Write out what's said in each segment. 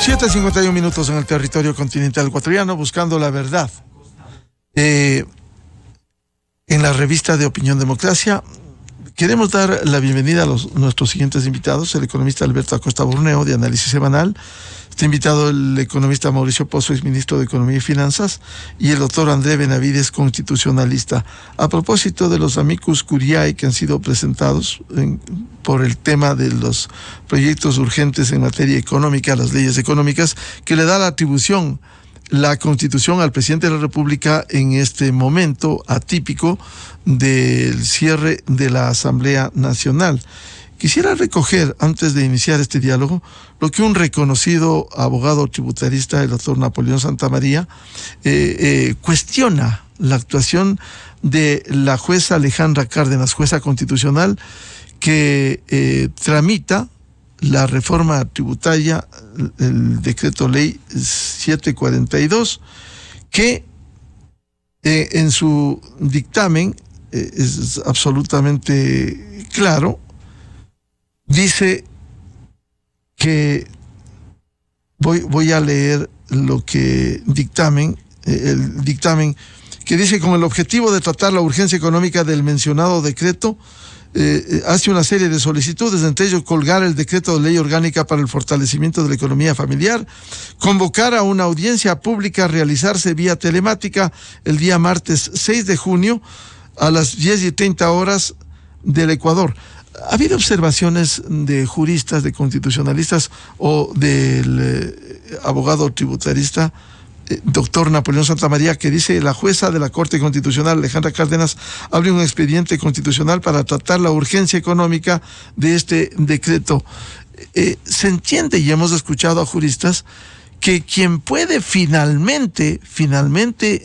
7:51 en el territorio continental ecuatoriano, buscando la verdad. En la revista de Opinión Democracia, queremos dar la bienvenida a nuestros siguientes invitados: el economista Alberto Acosta Burneo, de Análisis Semanal. Está invitado el economista Mauricio Pozo, exministro de Economía y Finanzas, y el doctor André Benavides, constitucionalista. A propósito de los amicus curiae que han sido presentados por el tema de los proyectos urgentes en materia económica, las leyes económicas, que le da la atribución la Constitución al presidente de la República en este momento atípico del cierre de la Asamblea Nacional. Quisiera recoger, antes de iniciar este diálogo, lo que un reconocido abogado tributarista, el doctor Napoleón Santamaría, cuestiona la actuación de la jueza Alejandra Cárdenas, jueza constitucional, que tramita la reforma tributaria, el decreto ley 742, que en su dictamen es absolutamente claro. Dice que, voy a leer lo que el dictamen, que dice: con el objetivo de tratar la urgencia económica del mencionado decreto, hace una serie de solicitudes, entre ellos colgar el decreto de ley orgánica para el fortalecimiento de la economía familiar, convocar a una audiencia pública a realizarse vía telemática el día martes 6 de junio a las 10:30 del Ecuador. ¿Ha habido observaciones de juristas, de constitucionalistas o del abogado tributarista, doctor Napoleón Santamaría, que dice: la jueza de la Corte Constitucional, Alejandra Cárdenas, abre un expediente constitucional para tratar la urgencia económica de este decreto? Se entiende, y hemos escuchado a juristas, que quien puede finalmente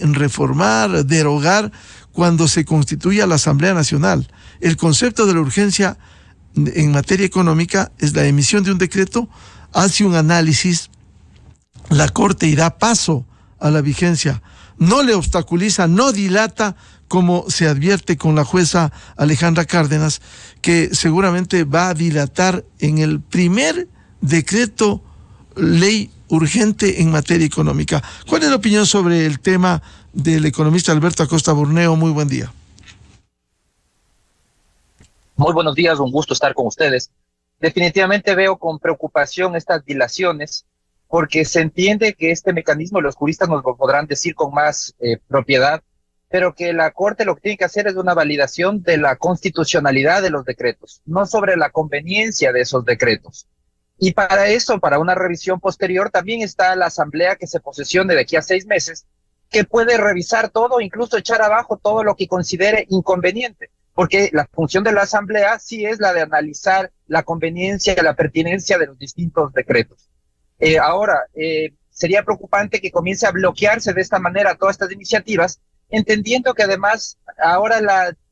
reformar, derogar, cuando se constituya la Asamblea Nacional, el concepto de la urgencia en materia económica es la emisión de un decreto, hace un análisis, la Corte irá paso a la vigencia, no le obstaculiza, no dilata, como se advierte con la jueza Alejandra Cárdenas, que seguramente va a dilatar en el primer decreto ley urgente en materia económica. ¿Cuál es la opinión sobre el tema del economista Alberto Acosta Burneo? Muy buen día. Muy buenos días, un gusto estar con ustedes. Definitivamente veo con preocupación estas dilaciones, porque se entiende que este mecanismo, los juristas nos lo podrán decir con más propiedad, pero que la Corte lo que tiene que hacer es una validación de la constitucionalidad de los decretos, no sobre la conveniencia de esos decretos. Y para eso, para una revisión posterior, también está la Asamblea que se posesione de aquí a 6 meses, que puede revisar todo, incluso echar abajo todo lo que considere inconveniente, porque la función de la Asamblea sí es la de analizar la conveniencia y la pertinencia de los distintos decretos. Ahora, sería preocupante que comience a bloquearse de esta manera todas estas iniciativas, entendiendo que además ahora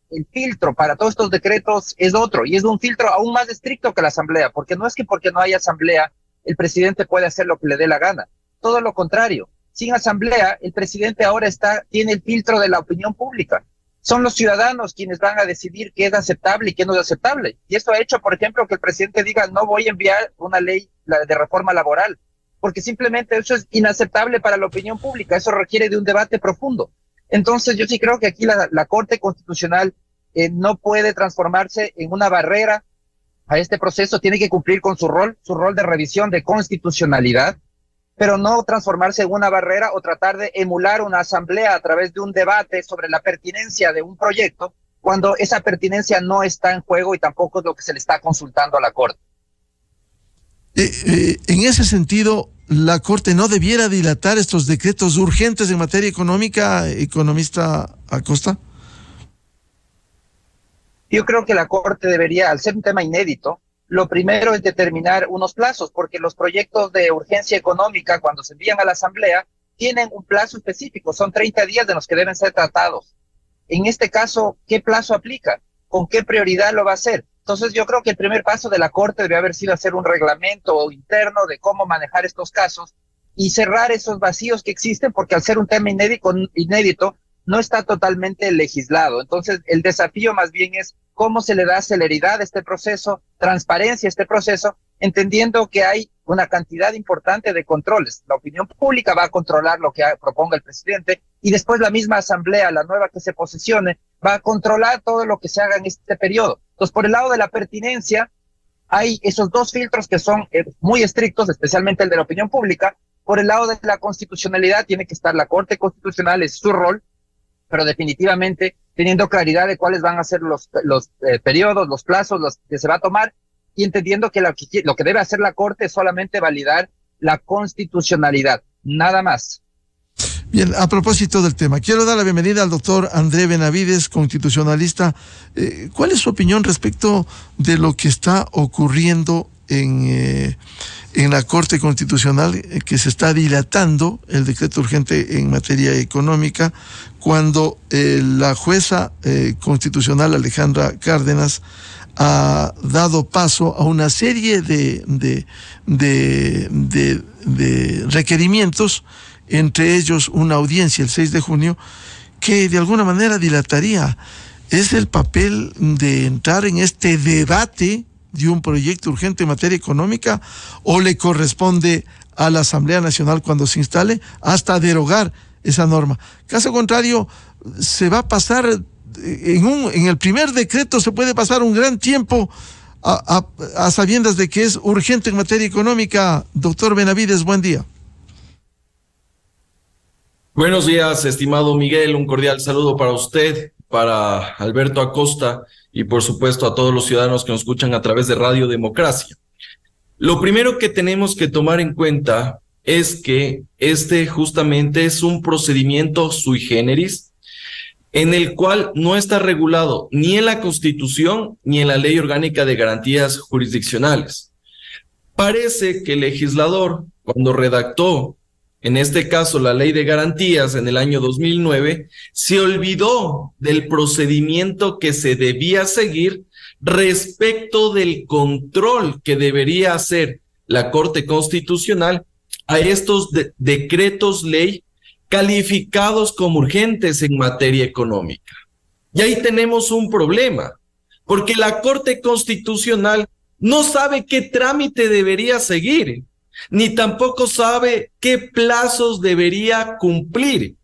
el filtro para todos estos decretos es otro, y es un filtro aún más estricto que la Asamblea, porque no es que porque no haya Asamblea el presidente puede hacer lo que le dé la gana, todo lo contrario. Sin Asamblea, el presidente ahora tiene el filtro de la opinión pública. Son los ciudadanos quienes van a decidir qué es aceptable y qué no es aceptable. Y esto ha hecho, por ejemplo, que el presidente diga: no voy a enviar una ley de reforma laboral, porque simplemente eso es inaceptable para la opinión pública. Eso requiere de un debate profundo. Entonces, yo sí creo que aquí la Corte Constitucional no puede transformarse en una barrera a este proceso. Tiene que cumplir con su rol de revisión de constitucionalidad, pero no transformarse en una barrera o tratar de emular una asamblea a través de un debate sobre la pertinencia de un proyecto, cuando esa pertinencia no está en juego y tampoco es lo que se le está consultando a la Corte. En ese sentido, ¿la Corte no debiera dilatar estos decretos urgentes en materia económica, economista Acosta? Yo creo que la Corte debería, al ser un tema inédito, lo primero es determinar unos plazos, porque los proyectos de urgencia económica, cuando se envían a la Asamblea, tienen un plazo específico, son 30 días de los que deben ser tratados. En este caso, ¿qué plazo aplica? ¿Con qué prioridad lo va a hacer? Entonces yo creo que el primer paso de la Corte debe haber sido hacer un reglamento interno de cómo manejar estos casos y cerrar esos vacíos que existen, porque al ser un tema inédito no está totalmente legislado. Entonces el desafío más bien es cómo se le da celeridad a este proceso, transparencia a este proceso, entendiendo que hay una cantidad importante de controles. La opinión pública va a controlar lo que proponga el presidente y después la misma asamblea, la nueva que se posesione, va a controlar todo lo que se haga en este periodo. Entonces, por el lado de la pertinencia, hay esos dos filtros que son muy estrictos, especialmente el de la opinión pública. Por el lado de la constitucionalidad tiene que estar la Corte Constitucional, es su rol, pero definitivamente teniendo claridad de cuáles van a ser los periodos, los plazos, los que se va a tomar, y entendiendo que lo que debe hacer la Corte es solamente validar la constitucionalidad, nada más. Bien, a propósito del tema, quiero dar la bienvenida al doctor André Benavides, constitucionalista. ¿Cuál es su opinión respecto de lo que está ocurriendo en la Corte Constitucional, que se está dilatando el decreto urgente en materia económica, cuando la jueza constitucional Alejandra Cárdenas ha dado paso a una serie de requerimientos, entre ellos una audiencia el 6 de junio, que de alguna manera dilataría? ¿Es el papel de entrar en este debate de un proyecto urgente en materia económica, o le corresponde a la Asamblea Nacional, cuando se instale, hasta derogar esa norma? Caso contrario, se va a pasar en el primer decreto, se puede pasar un gran tiempo a sabiendas de que es urgente en materia económica. Doctor Benavides, buen día. Buenos días, estimado Miguel, un cordial saludo para usted, para Alberto Acosta y por supuesto a todos los ciudadanos que nos escuchan a través de Radio Democracia. Lo primero que tenemos que tomar en cuenta es que este justamente es un procedimiento sui generis, en el cual no está regulado ni en la Constitución ni en la Ley Orgánica de Garantías Jurisdiccionales. Parece que el legislador, cuando redactó, en este caso, la Ley de Garantías en el año 2009, se olvidó del procedimiento que se debía seguir respecto del control que debería hacer la Corte Constitucional a estos decretos ley calificados como urgentes en materia económica. Y ahí tenemos un problema, porque la Corte Constitucional no sabe qué trámite debería seguir, ni tampoco sabe qué plazos debería cumplir.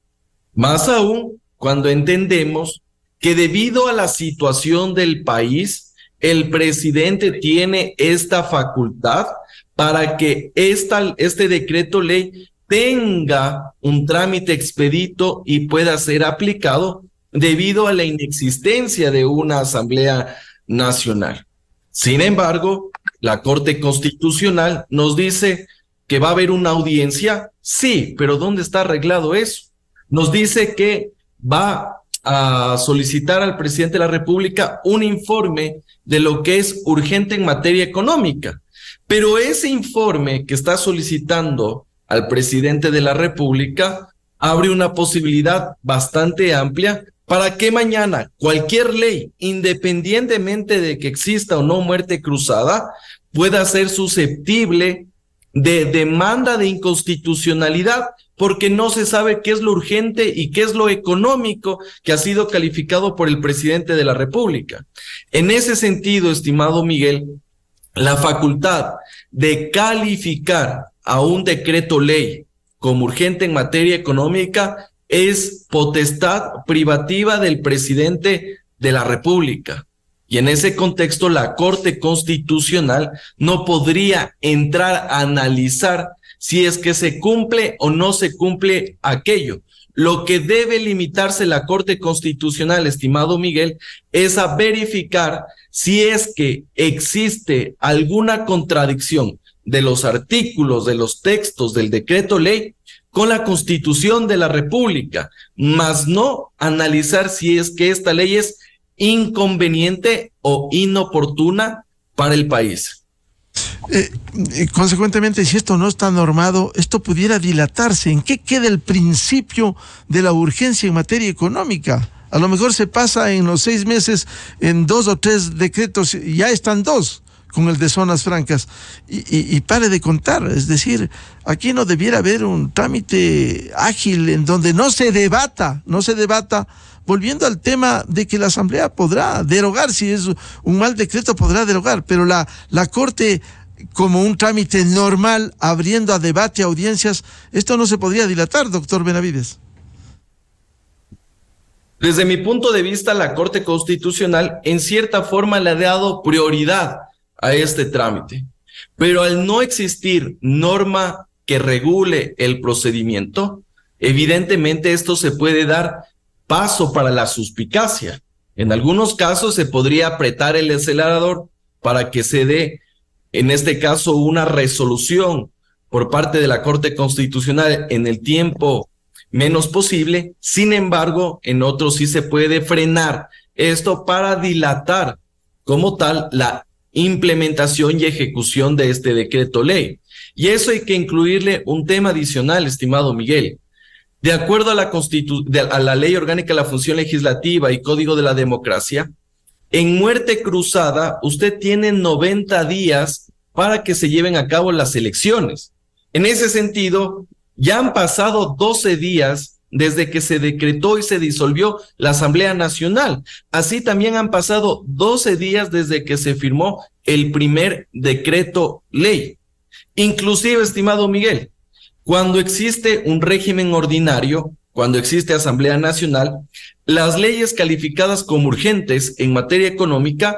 Más aún cuando entendemos que debido a la situación del país, el presidente tiene esta facultad para que este decreto ley tenga un trámite expedito y pueda ser aplicado debido a la inexistencia de una Asamblea Nacional. Sin embargo, la Corte Constitucional nos dice que va a haber una audiencia. Sí, pero ¿dónde está arreglado eso? Nos dice que va a solicitar al presidente de la República un informe de lo que es urgente en materia económica. Pero ese informe que está solicitando al presidente de la República abre una posibilidad bastante amplia para que mañana cualquier ley, independientemente de que exista o no muerte cruzada, pueda ser susceptible de demanda de inconstitucionalidad, porque no se sabe qué es lo urgente y qué es lo económico que ha sido calificado por el presidente de la República. En ese sentido, estimado Miguel, la facultad de calificar a un decreto ley como urgente en materia económica es potestad privativa del presidente de la República. Y en ese contexto, la Corte Constitucional no podría entrar a analizar si es que se cumple o no se cumple aquello. Lo que debe limitarse la Corte Constitucional, estimado Miguel, es a verificar si es que existe alguna contradicción de los artículos, de los textos del decreto ley con la Constitución de la República, mas no analizar si es que esta ley es inconveniente o inoportuna para el país. Consecuentemente, si esto no está normado, esto pudiera dilatarse. ¿En qué queda el principio de la urgencia en materia económica? A lo mejor se pasa en los 6 meses en 2 o 3 decretos, y ya están 2 con el de zonas francas, y pare de contar. Es decir, aquí no debiera haber un trámite ágil en donde no se debata, volviendo al tema de que la Asamblea podrá derogar, si es un mal decreto podrá derogar, pero la Corte como un trámite normal, abriendo a debate, a audiencias, esto no se podría dilatar, doctor Benavides. Desde mi punto de vista, la Corte Constitucional en cierta forma le ha dado prioridad a este trámite, pero al no existir norma que regule el procedimiento, evidentemente esto se puede dar paso para la suspicacia. En algunos casos se podría apretar el acelerador para que se dé, en este caso, una resolución por parte de la Corte Constitucional en el tiempo menos posible. Sin embargo, en otros sí se puede frenar esto para dilatar como tal la implementación y ejecución de este decreto ley. Y eso hay que incluirle un tema adicional, estimado Miguel. De acuerdo a la Ley Orgánica de la Función Legislativa y Código de la Democracia, en muerte cruzada usted tiene 90 días para que se lleven a cabo las elecciones. En ese sentido, ya han pasado 12 días desde que se decretó y se disolvió la Asamblea Nacional. Así también han pasado 12 días desde que se firmó el primer decreto ley. Inclusive, estimado Miguel, cuando existe un régimen ordinario, cuando existe Asamblea Nacional, las leyes calificadas como urgentes en materia económica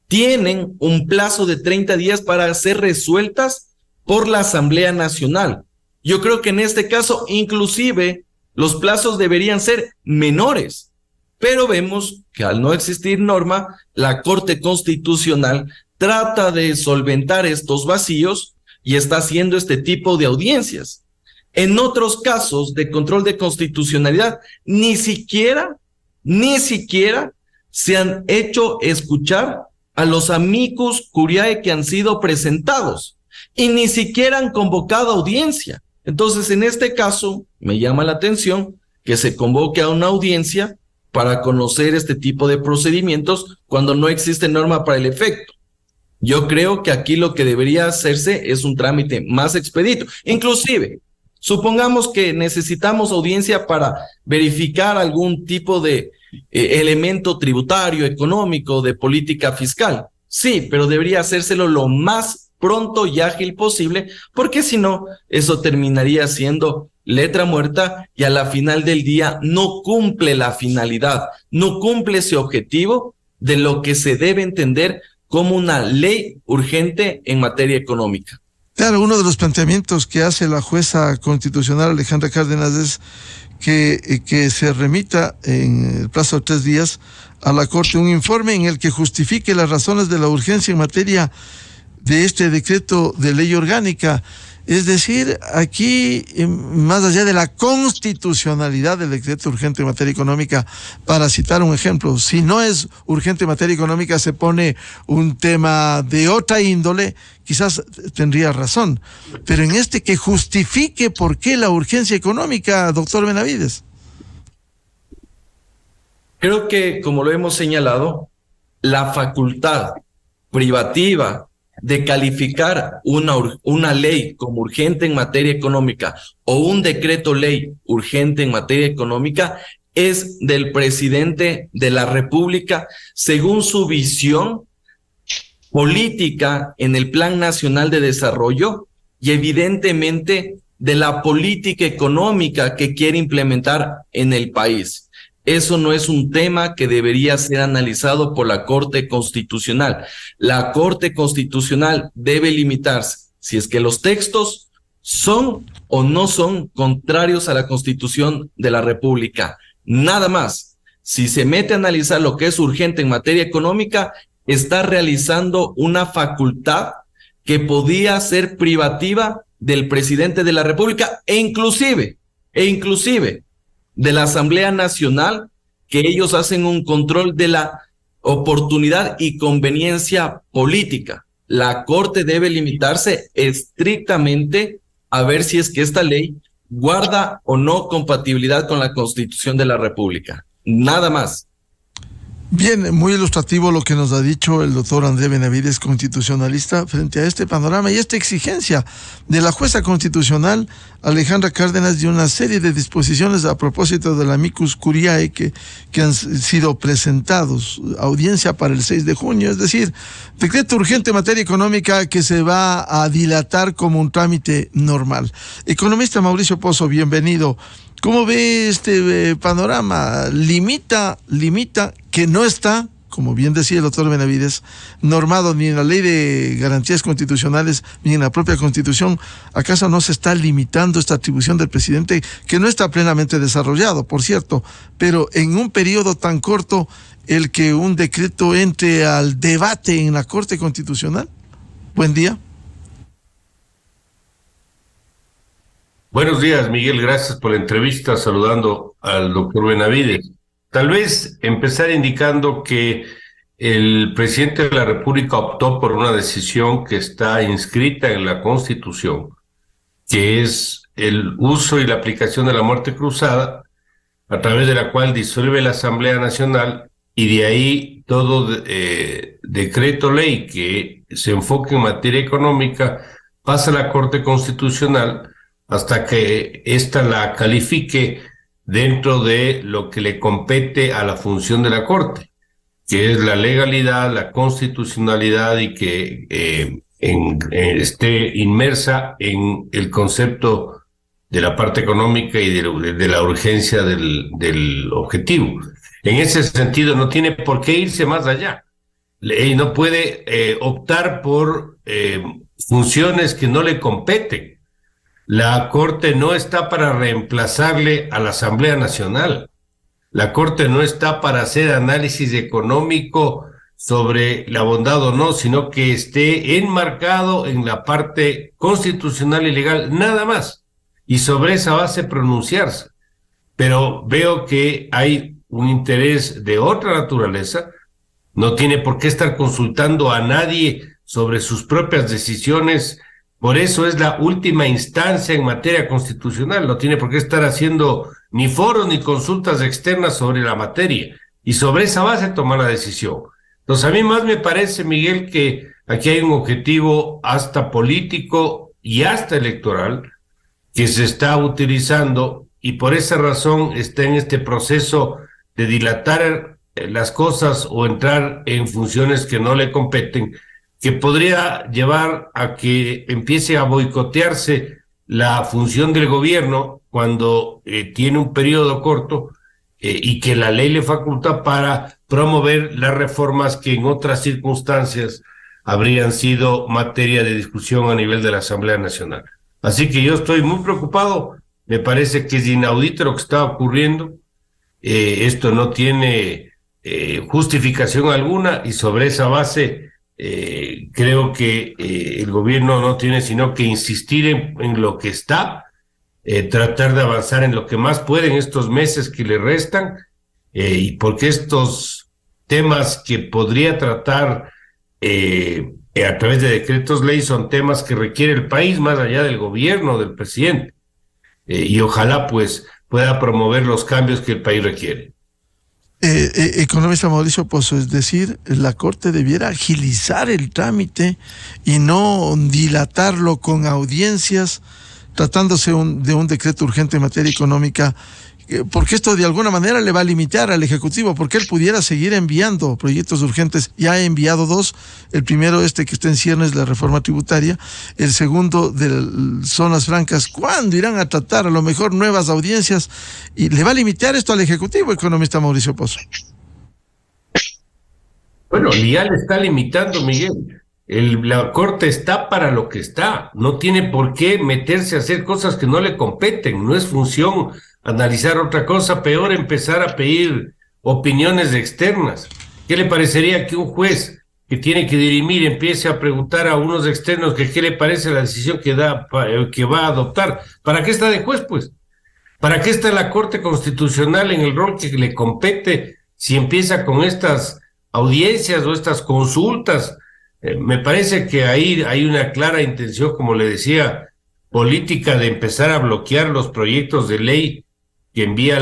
tienen un plazo de 30 días para ser resueltas por la Asamblea Nacional. Yo creo que en este caso, inclusive, los plazos deberían ser menores, pero vemos que al no existir norma, la Corte Constitucional trata de solventar estos vacíos y está haciendo este tipo de audiencias. En otros casos de control de constitucionalidad, ni siquiera se han hecho escuchar a los amicus curiae que han sido presentados y ni siquiera han convocado audiencia. Entonces, en este caso, me llama la atención que se convoque a una audiencia para conocer este tipo de procedimientos cuando no existe norma para el efecto. Yo creo que aquí lo que debería hacerse es un trámite más expedito. Inclusive, supongamos que necesitamos audiencia para verificar algún tipo de elemento tributario, económico, de política fiscal. Sí, pero debería hacérselo lo más pronto y ágil posible, porque si no, eso terminaría siendo letra muerta y a la final del día no cumple la finalidad, no cumple ese objetivo de lo que se debe entender como una ley urgente en materia económica. Claro, uno de los planteamientos que hace la jueza constitucional Alejandra Cárdenas es que se remita en el plazo de 3 días a la Corte un informe en el que justifique las razones de la urgencia en materia de este decreto de ley orgánica. Es decir, aquí, más allá de la constitucionalidad del decreto urgente en materia económica, para citar un ejemplo, si no es urgente en materia económica, se pone un tema de otra índole, quizás tendría razón. Pero en este que justifique por qué la urgencia económica, doctor Benavides. Creo que, como lo hemos señalado, la facultad privativa de calificar una ley como urgente en materia económica o un decreto ley urgente en materia económica es del presidente de la República según su visión política en el Plan Nacional de Desarrollo y evidentemente de la política económica que quiere implementar en el país. Eso no es un tema que debería ser analizado por la Corte Constitucional. La Corte Constitucional debe limitarse si es que los textos son o no son contrarios a la Constitución de la República. Nada más. Si se mete a analizar lo que es urgente en materia económica, está realizando una facultad que podía ser privativa del presidente de la República e inclusive de la Asamblea Nacional, que ellos hacen un control de la oportunidad y conveniencia política. La Corte debe limitarse estrictamente a ver si es que esta ley guarda o no compatibilidad con la Constitución de la República. Nada más. Bien, muy ilustrativo lo que nos ha dicho el doctor André Benavides, constitucionalista, frente a este panorama y esta exigencia de la jueza constitucional Alejandra Cárdenas de una serie de disposiciones a propósito del amicus curiae que han sido presentados, audiencia para el 6 de junio, es decir, decreto urgente en materia económica que se va a dilatar como un trámite normal. Economista Mauricio Pozo, bienvenido. ¿Cómo ve este panorama? Limita que no está, como bien decía el doctor Benavides, normado ni en la Ley de Garantías Constitucionales ni en la propia Constitución. ¿Acaso no se está limitando esta atribución del presidente, que no está plenamente desarrollado, por cierto, pero en un periodo tan corto, el que un decreto entre al debate en la Corte Constitucional? Buen día. Buenos días, Miguel. Gracias por la entrevista, saludando al doctor Benavides. Tal vez empezar indicando que el presidente de la República optó por una decisión que está inscrita en la Constitución, que es el uso y la aplicación de la muerte cruzada, a través de la cual disuelve la Asamblea Nacional y de ahí todo decreto ley que se enfoque en materia económica pasa a la Corte Constitucional hasta que ésta la califique dentro de lo que le compete a la función de la Corte, que es la legalidad, la constitucionalidad y que esté inmersa en el concepto de la parte económica y de la urgencia del objetivo. En ese sentido, no tiene por qué irse más allá. Y no puede optar por funciones que no le competen. La Corte no está para reemplazarle a la Asamblea Nacional. La Corte no está para hacer análisis económico sobre la bondad o no, sino que esté enmarcado en la parte constitucional y legal, nada más. Y sobre esa base pronunciarse. Pero veo que hay un interés de otra naturaleza. No tiene por qué estar consultando a nadie sobre sus propias decisiones. Por eso es la última instancia en materia constitucional. No tiene por qué estar haciendo ni foros ni consultas externas sobre la materia. Y sobre esa base tomar la decisión. Entonces, a mí más me parece, Miguel, que aquí hay un objetivo hasta político y hasta electoral que se está utilizando y por esa razón está en este proceso de dilatar las cosas o entrar en funciones que no le competen, que podría llevar a que empiece a boicotearse la función del gobierno cuando tiene un periodo corto y que la ley le faculta para promover las reformas que en otras circunstancias habrían sido materia de discusión a nivel de la Asamblea Nacional. Así que yo estoy muy preocupado, me parece que es inaudito lo que está ocurriendo, esto no tiene justificación alguna y sobre esa base creo que el gobierno no tiene sino que insistir en lo que está, tratar de avanzar en lo que más puede en estos meses que le restan, y porque estos temas que podría tratar a través de decretos ley son temas que requiere el país más allá del gobierno, del presidente, y ojalá pues pueda promover los cambios que el país requiere. Economista Mauricio Pozo, es decir, la Corte debiera agilizar el trámite y no dilatarlo con audiencias, tratándose de un decreto urgente en materia económica, porque esto de alguna manera le va a limitar al Ejecutivo, porque él pudiera seguir enviando proyectos urgentes. Ya ha enviado dos, el primero que está en ciernes, la reforma tributaria, el segundo de zonas francas. ¿Cuándo irán a tratar a lo mejor nuevas audiencias? Y le va a limitar esto al Ejecutivo, economista Mauricio Pozo. Bueno, ya le está limitando, Miguel. La Corte está para lo que está, no tiene por qué meterse a hacer cosas que no le competen, no es función analizar otra cosa, peor empezar a pedir opiniones externas. ¿Qué le parecería que un juez que tiene que dirimir empiece a preguntar a unos externos que qué le parece la decisión que va a adoptar? ¿Para qué está de juez, pues? ¿Para qué está la Corte Constitucional en el rol que le compete si empieza con estas audiencias o estas consultas? Me parece que ahí hay una clara intención, como le decía, política de empezar a bloquear los proyectos de ley que envía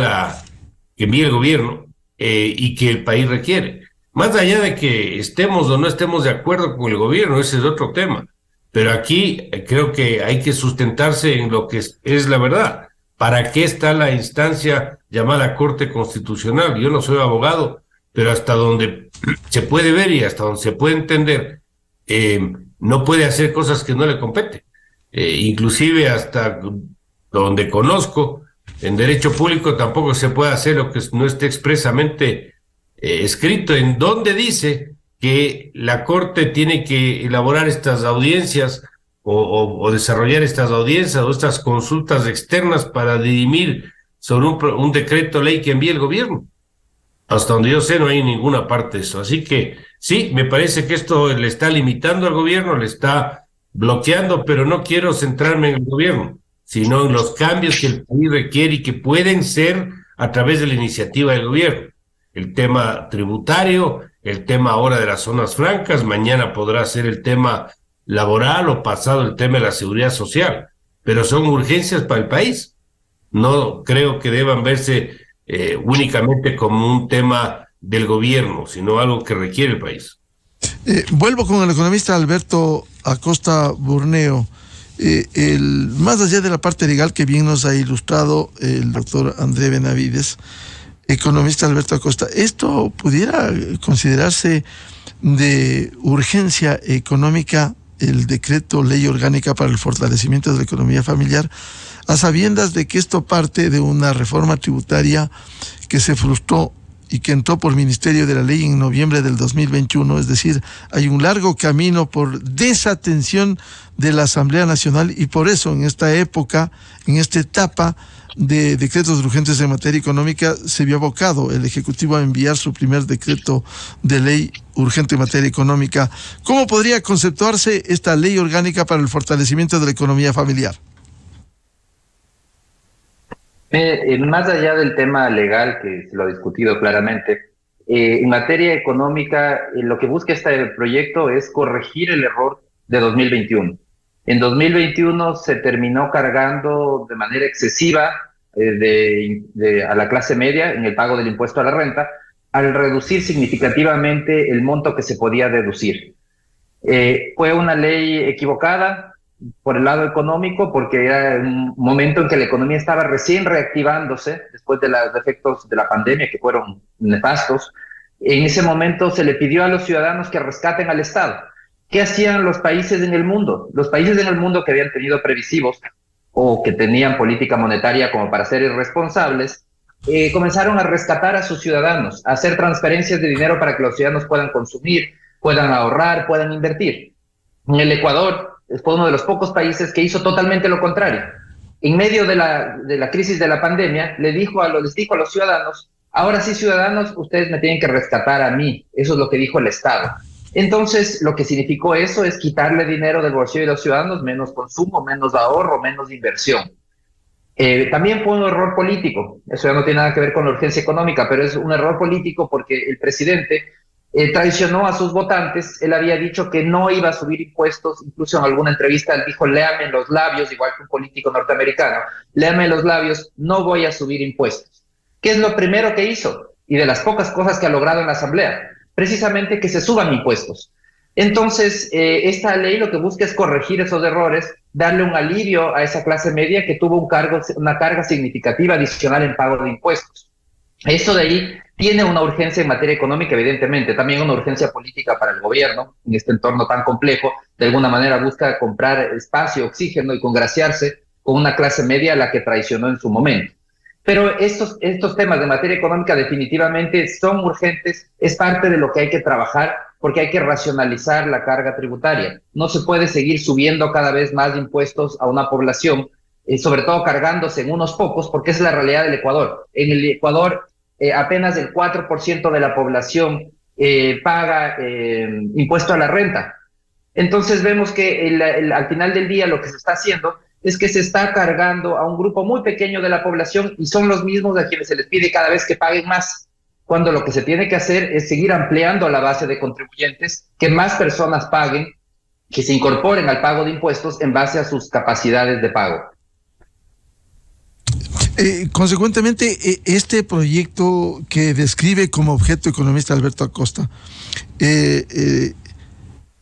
el gobierno y que el país requiere. Más allá de que estemos o no estemos de acuerdo con el gobierno, ese es otro tema. Pero aquí creo que hay que sustentarse en lo que es la verdad. ¿Para qué está la instancia llamada Corte Constitucional? Yo no soy abogado, pero hasta donde se puede ver y hasta donde se puede entender, no puede hacer cosas que no le competen. Inclusive hasta donde conozco, en derecho público tampoco se puede hacer lo que no esté expresamente escrito, en donde dice que la Corte tiene que elaborar estas audiencias o desarrollar estas audiencias o estas consultas externas para dirimir sobre un decreto ley que envíe el gobierno. Hasta donde yo sé no hay ninguna parte de eso. Así que sí, me parece que esto le está limitando al gobierno, le está bloqueando, pero no quiero centrarme en el gobierno, sino en los cambios que el país requiere y que pueden ser a través de la iniciativa del gobierno. El tema tributario, el tema ahora de las zonas francas, mañana podrá ser el tema laboral o pasado el tema de la seguridad social, pero son urgencias para el país. No creo que deban verse únicamente como un tema del gobierno, sino algo que requiere el país. Vuelvo con el economista Alberto Acosta Burneo. Más allá de la parte legal que bien nos ha ilustrado el doctor André Benavides, economista Alberto Acosta, ¿esto pudiera considerarse de urgencia económica, el decreto ley orgánica para el fortalecimiento de la economía familiar, a sabiendas de que esto parte de una reforma tributaria que se frustró y que entró por Ministerio de la Ley en noviembre del 2021, es decir, hay un largo camino por desatención de la Asamblea Nacional y por eso en esta época, en esta etapa de decretos urgentes en materia económica, se vio abocado el Ejecutivo a enviar su primer decreto de ley urgente en materia económica. ¿Cómo podría conceptuarse esta ley orgánica para el fortalecimiento de la economía familiar? Más allá del tema legal, que se lo ha discutido claramente, en materia económica, lo que busca este proyecto es corregir el error de 2021. En 2021 se terminó cargando de manera excesiva a la clase media en el pago del impuesto a la renta, al reducir significativamente el monto que se podía deducir. Fue una ley equivocada por el lado económico, porque era un momento en que la economía estaba recién reactivándose después de los efectos de la pandemia, que fueron nefastos. En ese momento se le pidió a los ciudadanos que rescaten al Estado. ¿Qué hacían los países en el mundo? Los países en el mundo que habían tenido previsivos o que tenían política monetaria como para ser irresponsables, comenzaron a rescatar a sus ciudadanos, a hacer transferencias de dinero para que los ciudadanos puedan consumir, puedan ahorrar, puedan invertir. En el Ecuador fue uno de los pocos países que hizo totalmente lo contrario. En medio de la crisis de la pandemia, les dijo a los ciudadanos: ahora sí, ciudadanos, ustedes me tienen que rescatar a mí. Eso es lo que dijo el Estado. Entonces, lo que significó eso es quitarle dinero del bolsillo de los ciudadanos, menos consumo, menos ahorro, menos inversión. También fue un error político. Eso ya no tiene nada que ver con la urgencia económica, pero es un error político porque el presidente traicionó a sus votantes. Él había dicho que no iba a subir impuestos, incluso en alguna entrevista él dijo: léame los labios, igual que un político norteamericano, léame los labios, no voy a subir impuestos. ¿Qué es lo primero que hizo? Y de las pocas cosas que ha logrado en la Asamblea, precisamente que se suban impuestos. Entonces, esta ley lo que busca es corregir esos errores, darle un alivio a esa clase media que tuvo una carga significativa adicional en pago de impuestos. Eso de ahí tiene una urgencia en materia económica, evidentemente, también una urgencia política para el gobierno en este entorno tan complejo. De alguna manera busca comprar espacio, oxígeno y congraciarse con una clase media a la que traicionó en su momento. Pero estos temas de materia económica definitivamente son urgentes, es parte de lo que hay que trabajar, porque hay que racionalizar la carga tributaria. No se puede seguir subiendo cada vez más impuestos a una población, sobre todo cargándose en unos pocos, porque esa es la realidad del Ecuador. En el Ecuador apenas el 4% de la población paga impuesto a la renta. Entonces vemos que al final del día lo que se está haciendo es que se está cargando a un grupo muy pequeño de la población y son los mismos a quienes se les pide cada vez que paguen más, cuando lo que se tiene que hacer es seguir ampliando la base de contribuyentes, que más personas paguen, que se incorporen al pago de impuestos en base a sus capacidades de pago. Consecuentemente, este proyecto que describe como objeto economista Alberto Acosta,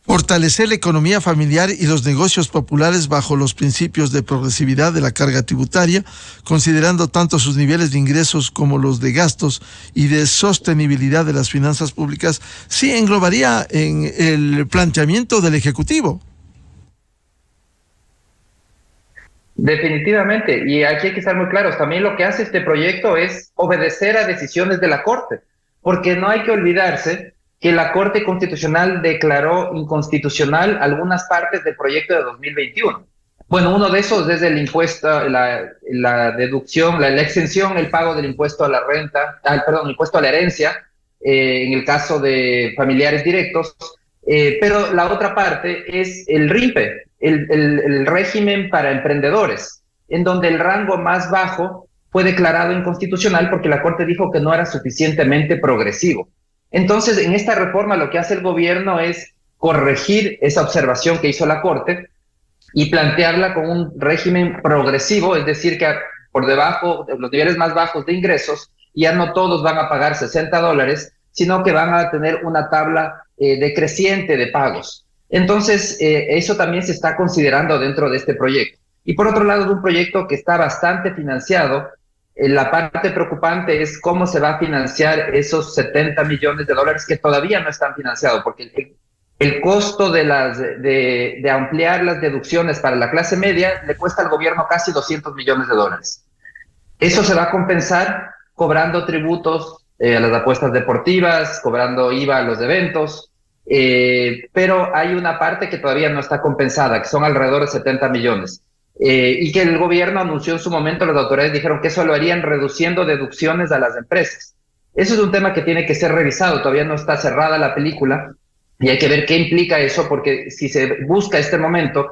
fortalecer la economía familiar y los negocios populares bajo los principios de progresividad de la carga tributaria, considerando tanto sus niveles de ingresos como los de gastos y de sostenibilidad de las finanzas públicas, sí englobaría en el planteamiento del Ejecutivo. Definitivamente, y aquí hay que estar muy claros, también lo que hace este proyecto es obedecer a decisiones de la Corte, porque no hay que olvidarse que la Corte Constitucional declaró inconstitucional algunas partes del proyecto de 2021. Bueno, uno de esos es el impuesto, la deducción, la exención, el pago del impuesto a la renta, perdón, impuesto a la herencia, en el caso de familiares directos, pero la otra parte es el RIMPE, el régimen para emprendedores, en donde el rango más bajo fue declarado inconstitucional porque la Corte dijo que no era suficientemente progresivo. Entonces, en esta reforma lo que hace el gobierno es corregir esa observación que hizo la Corte y plantearla con un régimen progresivo, es decir, que por debajo, de los niveles más bajos de ingresos, ya no todos van a pagar $60, sino que van a tener una tabla decreciente de pagos. Entonces, eso también se está considerando dentro de este proyecto. Y por otro lado, es un proyecto que está bastante financiado. La parte preocupante es cómo se va a financiar esos $70 millones que todavía no están financiados, porque el costo de ampliar las deducciones para la clase media le cuesta al gobierno casi $200 millones. Eso se va a compensar cobrando tributos a las apuestas deportivas, cobrando IVA a los eventos, pero hay una parte que todavía no está compensada, que son alrededor de 70 millones. Y que el gobierno anunció en su momento, las autoridades dijeron que eso lo harían reduciendo deducciones a las empresas. Eso es un tema que tiene que ser revisado, todavía no está cerrada la película y hay que ver qué implica eso, porque si se busca este momento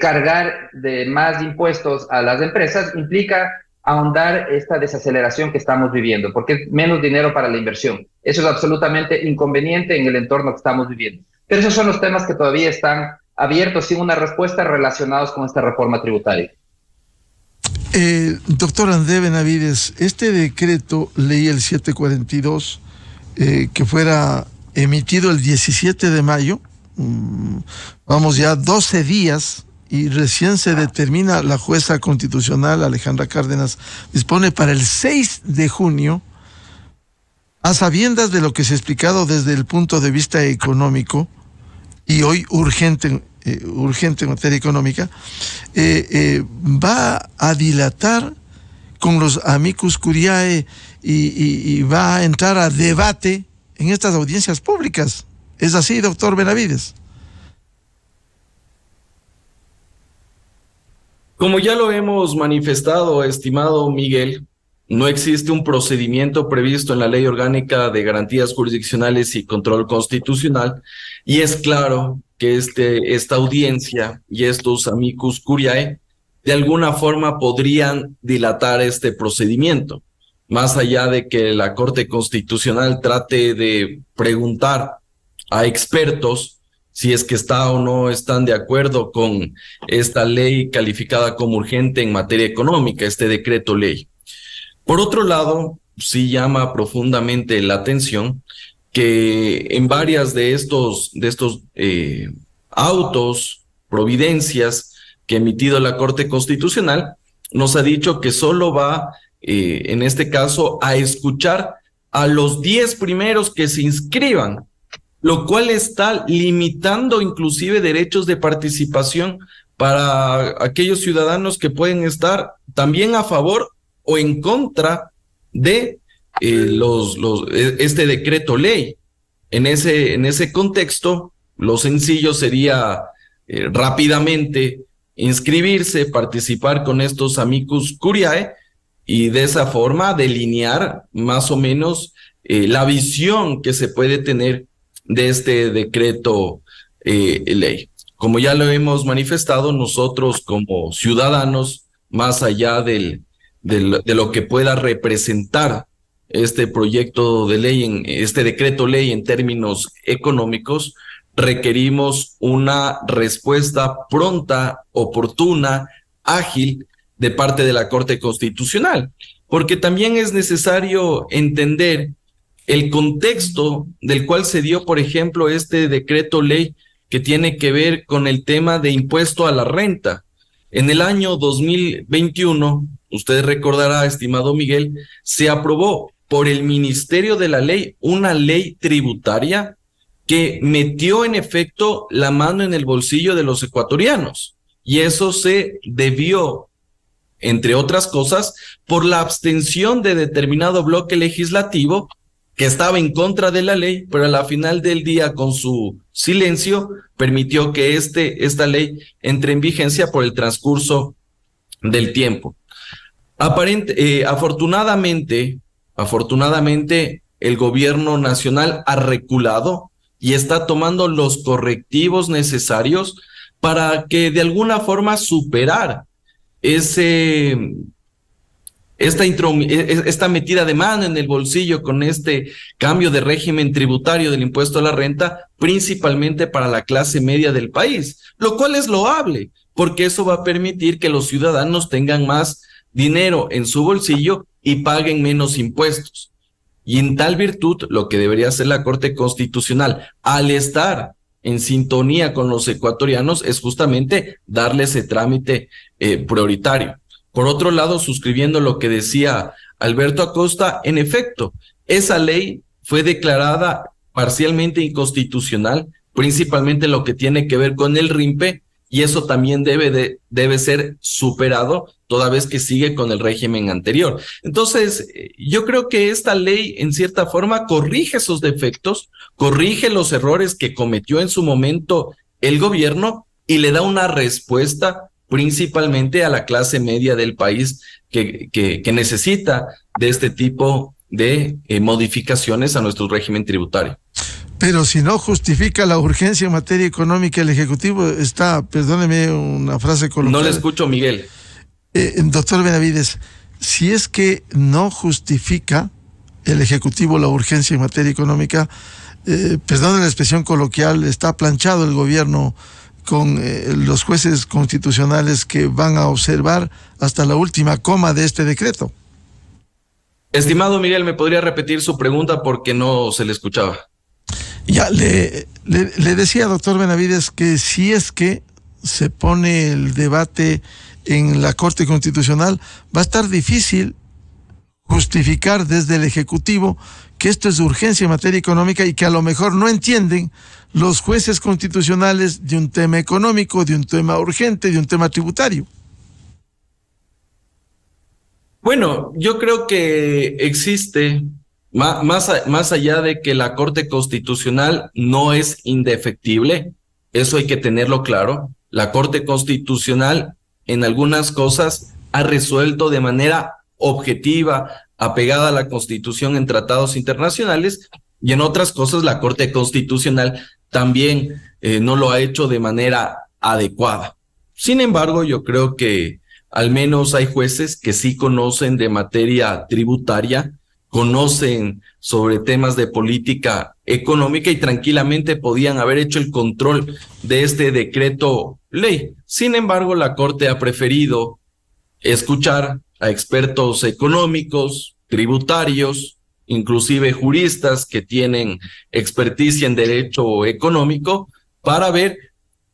cargar de más impuestos a las empresas, implica ahondar esta desaceleración que estamos viviendo, porque es menos dinero para la inversión. Eso es absolutamente inconveniente en el entorno que estamos viviendo. Pero esos son los temas que todavía están abiertos sin una respuesta relacionados con esta reforma tributaria. Doctor André Benavides, este decreto, ley el 742, que fuera emitido el 17 de mayo, vamos ya 12 días, y recién se determina, la jueza constitucional Alejandra Cárdenas dispone para el 6 de junio, a sabiendas de lo que se ha explicado desde el punto de vista económico, y hoy urgente en materia económica, va a dilatar con los amicus curiae y va a entrar a debate en estas audiencias públicas. ¿Es así, doctor Benavides? Como ya lo hemos manifestado, estimado Miguel, no existe un procedimiento previsto en la Ley Orgánica de Garantías Jurisdiccionales y Control Constitucional, y es claro que esta audiencia y estos amicus curiae de alguna forma podrían dilatar este procedimiento, más allá de que la Corte Constitucional trate de preguntar a expertos si es que está o no están de acuerdo con esta ley calificada como urgente en materia económica, este decreto ley. Por otro lado, sí llama profundamente la atención que en varias de estos autos, providencias que ha emitido la Corte Constitucional, nos ha dicho que solo va, en este caso, a escuchar a los 10 primeros que se inscriban, lo cual está limitando inclusive derechos de participación para aquellos ciudadanos que pueden estar también a favor o en contra de este decreto ley. En ese contexto, lo sencillo sería rápidamente inscribirse, participar con estos amicus curiae y de esa forma delinear más o menos la visión que se puede tener de este decreto ley. Como ya lo hemos manifestado, nosotros como ciudadanos, más allá de lo que pueda representar este proyecto de ley, este decreto ley en términos económicos, requerimos una respuesta pronta, oportuna, ágil de parte de la Corte Constitucional, porque también es necesario entender el contexto del cual se dio, por ejemplo, este decreto ley que tiene que ver con el tema de impuesto a la renta. En el año 2021, usted recordará, estimado Miguel, se aprobó por el Ministerio de la Ley una ley tributaria que metió en efecto la mano en el bolsillo de los ecuatorianos. Y eso se debió, entre otras cosas, por la abstención de determinado bloque legislativo que estaba en contra de la ley, pero a la final del día, con su silencio, permitió que esta ley entre en vigencia por el transcurso del tiempo. Afortunadamente, el gobierno nacional ha reculado y está tomando los correctivos necesarios para que de alguna forma superar esta metida de mano en el bolsillo con este cambio de régimen tributario del impuesto a la renta, principalmente para la clase media del país, lo cual es loable, porque eso va a permitir que los ciudadanos tengan más dinero en su bolsillo y paguen menos impuestos. Y en tal virtud, lo que debería hacer la Corte Constitucional, al estar en sintonía con los ecuatorianos, es justamente darle ese trámite prioritario. Por otro lado, suscribiendo lo que decía Alberto Acosta, en efecto, esa ley fue declarada parcialmente inconstitucional, principalmente lo que tiene que ver con el RIMPE, y eso también debe ser superado toda vez que sigue con el régimen anterior. Entonces, yo creo que esta ley, en cierta forma, corrige esos defectos, corrige los errores que cometió en su momento el gobierno y le da una respuesta principalmente a la clase media del país que necesita de este tipo de modificaciones a nuestro régimen tributario. Pero si no justifica la urgencia en materia económica, el Ejecutivo está, perdóneme una frase coloquial. No le escucho, Miguel. Doctor Benavides, si es que no justifica el Ejecutivo la urgencia en materia económica, perdone la expresión coloquial, está planchado el gobierno con los jueces constitucionales que van a observar hasta la última coma de este decreto. Estimado Miguel, ¿me podría repetir su pregunta porque no se le escuchaba? Ya, le decía, doctor Benavides, que si es que se pone el debate en la Corte Constitucional, va a estar difícil justificar desde el Ejecutivo que esto es urgencia en materia económica y que a lo mejor no entienden los jueces constitucionales de un tema económico, de un tema urgente, de un tema tributario. Bueno, yo creo que existe, más allá de que la Corte Constitucional no es indefectible, eso hay que tenerlo claro. La Corte Constitucional en algunas cosas ha resuelto de manera objetiva, apegada a la Constitución en tratados internacionales, y en otras cosas la Corte Constitucional también no lo ha hecho de manera adecuada. Sin embargo, yo creo que al menos hay jueces que sí conocen de materia tributaria, conocen sobre temas de política económica y tranquilamente podían haber hecho el control de este decreto ley. Sin embargo, la Corte ha preferido escuchar a expertos económicos, tributarios, inclusive juristas que tienen experticia en derecho económico, para ver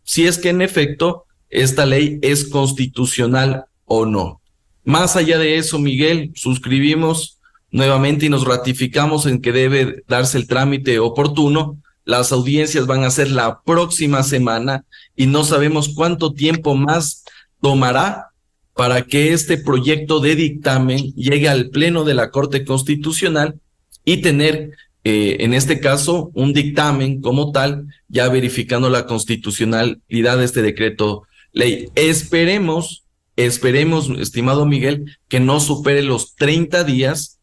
si es que en efecto esta ley es constitucional o no. Más allá de eso, Miguel, suscribimos nuevamente y nos ratificamos en que debe darse el trámite oportuno. Las audiencias van a ser la próxima semana y no sabemos cuánto tiempo más tomará para que este proyecto de dictamen llegue al Pleno de la Corte Constitucional y tener, en este caso, un dictamen como tal, ya verificando la constitucionalidad de este decreto ley. Esperemos, estimado Miguel, que no supere los 30 días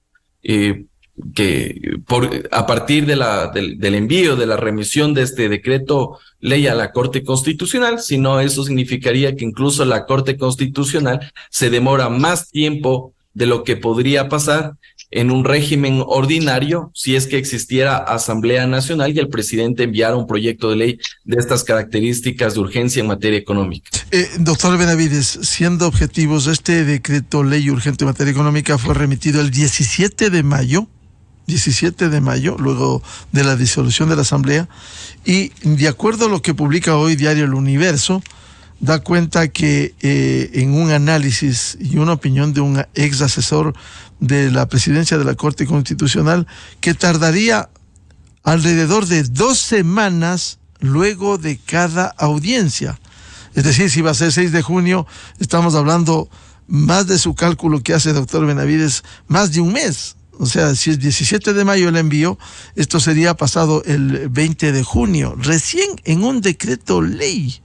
a partir del envío, de la remisión de este decreto ley a la Corte Constitucional, sino eso significaría que incluso la Corte Constitucional se demora más tiempo de lo que podría pasar en un régimen ordinario si es que existiera Asamblea Nacional y el presidente enviara un proyecto de ley de estas características de urgencia en materia económica. Doctor Benavides, siendo objetivos, este decreto ley urgente en materia económica fue remitido el 17 de mayo, luego de la disolución de la Asamblea, y de acuerdo a lo que publica hoy Diario El Universo, da cuenta que en un análisis y una opinión de un ex asesor de la presidencia de la Corte Constitucional, que tardaría alrededor de 2 semanas luego de cada audiencia. Es decir, si va a ser 6 de junio, estamos hablando más de su cálculo que hace doctor Benavides, más de un mes. O sea, si es 17 de mayo el envío, esto sería pasado el 20 de junio, recién en un decreto ley.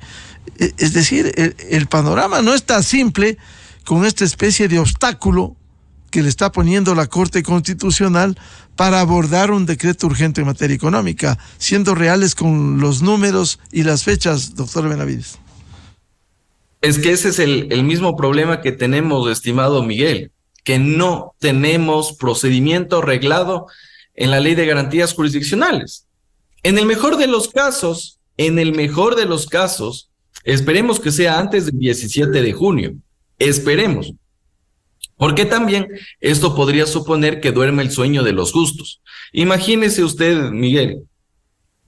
Es decir, el panorama no está simple con esta especie de obstáculo que le está poniendo la Corte Constitucional para abordar un decreto urgente en materia económica, siendo reales con los números y las fechas, doctor Benavides. Es que ese es el mismo problema que tenemos, estimado Miguel, que no tenemos procedimiento reglado en la Ley de Garantías Jurisdiccionales. En el mejor de los casos, esperemos que sea antes del 17 de junio. Esperemos. Porque también esto podría suponer que duerme el sueño de los justos. Imagínese usted, Miguel,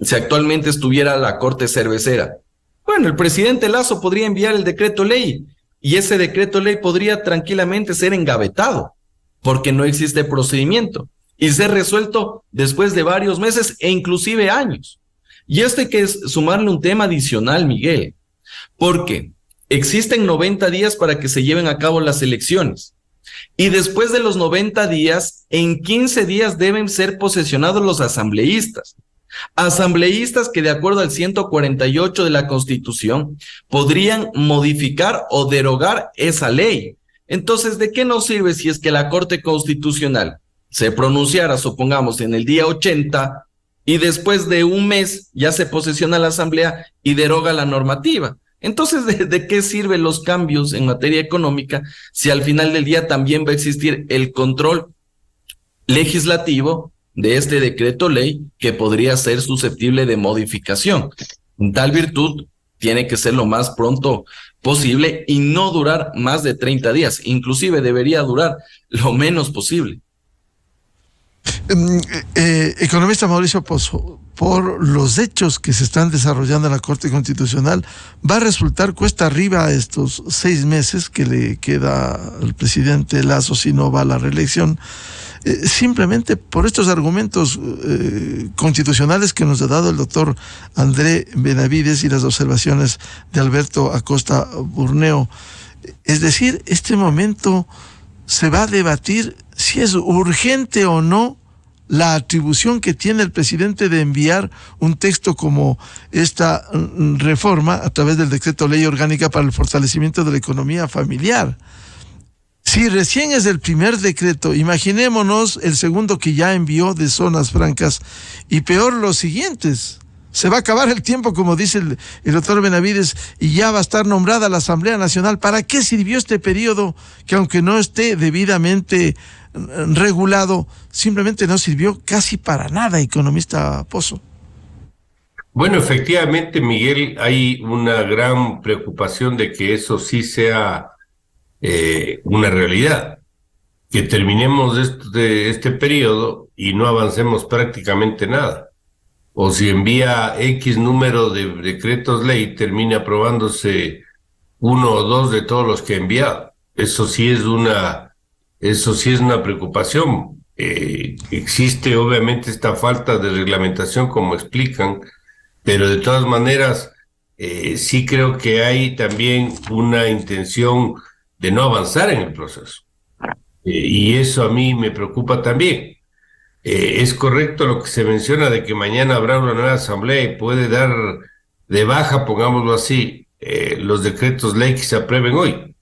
si actualmente estuviera la Corte Cervecera. Bueno, el presidente Lasso podría enviar el decreto ley y ese decreto ley podría tranquilamente ser engavetado porque no existe procedimiento y ser resuelto después de varios meses e inclusive años. Y esto hay que sumarle un tema adicional, Miguel, porque existen 90 días para que se lleven a cabo las elecciones. Y después de los 90 días, en 15 días deben ser posesionados los asambleístas. Asambleístas que de acuerdo al 148 de la Constitución podrían modificar o derogar esa ley. Entonces, ¿de qué nos sirve si es que la Corte Constitucional se pronunciara, supongamos, en el día 80 y después de un mes ya se posesiona la Asamblea y deroga la normativa? Entonces, ¿de qué sirven los cambios en materia económica si al final del día también va a existir el control legislativo de este decreto ley que podría ser susceptible de modificación? En tal virtud, tiene que ser lo más pronto posible y no durar más de 30 días. Inclusive debería durar lo menos posible. Economista Mauricio Pozo, por los hechos que se están desarrollando en la Corte Constitucional, va a resultar cuesta arriba estos 6 meses que le queda al presidente Lasso si no va a la reelección, simplemente por estos argumentos constitucionales que nos ha dado el doctor André Benavides y las observaciones de Alberto Acosta Burneo. Es decir, este momento se va a debatir si es urgente o no la atribución que tiene el presidente de enviar un texto como esta reforma a través del decreto ley orgánica para el fortalecimiento de la economía familiar. Si recién es el primer decreto, imaginémonos el segundo que ya envió de zonas francas y peor los siguientes. Se va a acabar el tiempo, como dice el doctor Benavides, y ya va a estar nombrada la Asamblea Nacional. ¿Para qué sirvió este periodo que, aunque no esté debidamente regulado, simplemente no sirvió casi para nada, economista Pozo? Bueno, efectivamente, Miguel, hay una gran preocupación de que eso sí sea una realidad, que terminemos de este periodo y no avancemos prácticamente nada. O si envía X número de decretos ley, termine aprobándose 1 o 2 de todos los que ha enviado. Eso sí es una preocupación. Existe obviamente esta falta de reglamentación, como explican, pero de todas maneras sí creo que hay también una intención de no avanzar en el proceso. Y eso a mí me preocupa también. Es correcto lo que se menciona de que mañana habrá una nueva asamblea y puede dar de baja, pongámoslo así, los decretos ley que se aprueben hoy.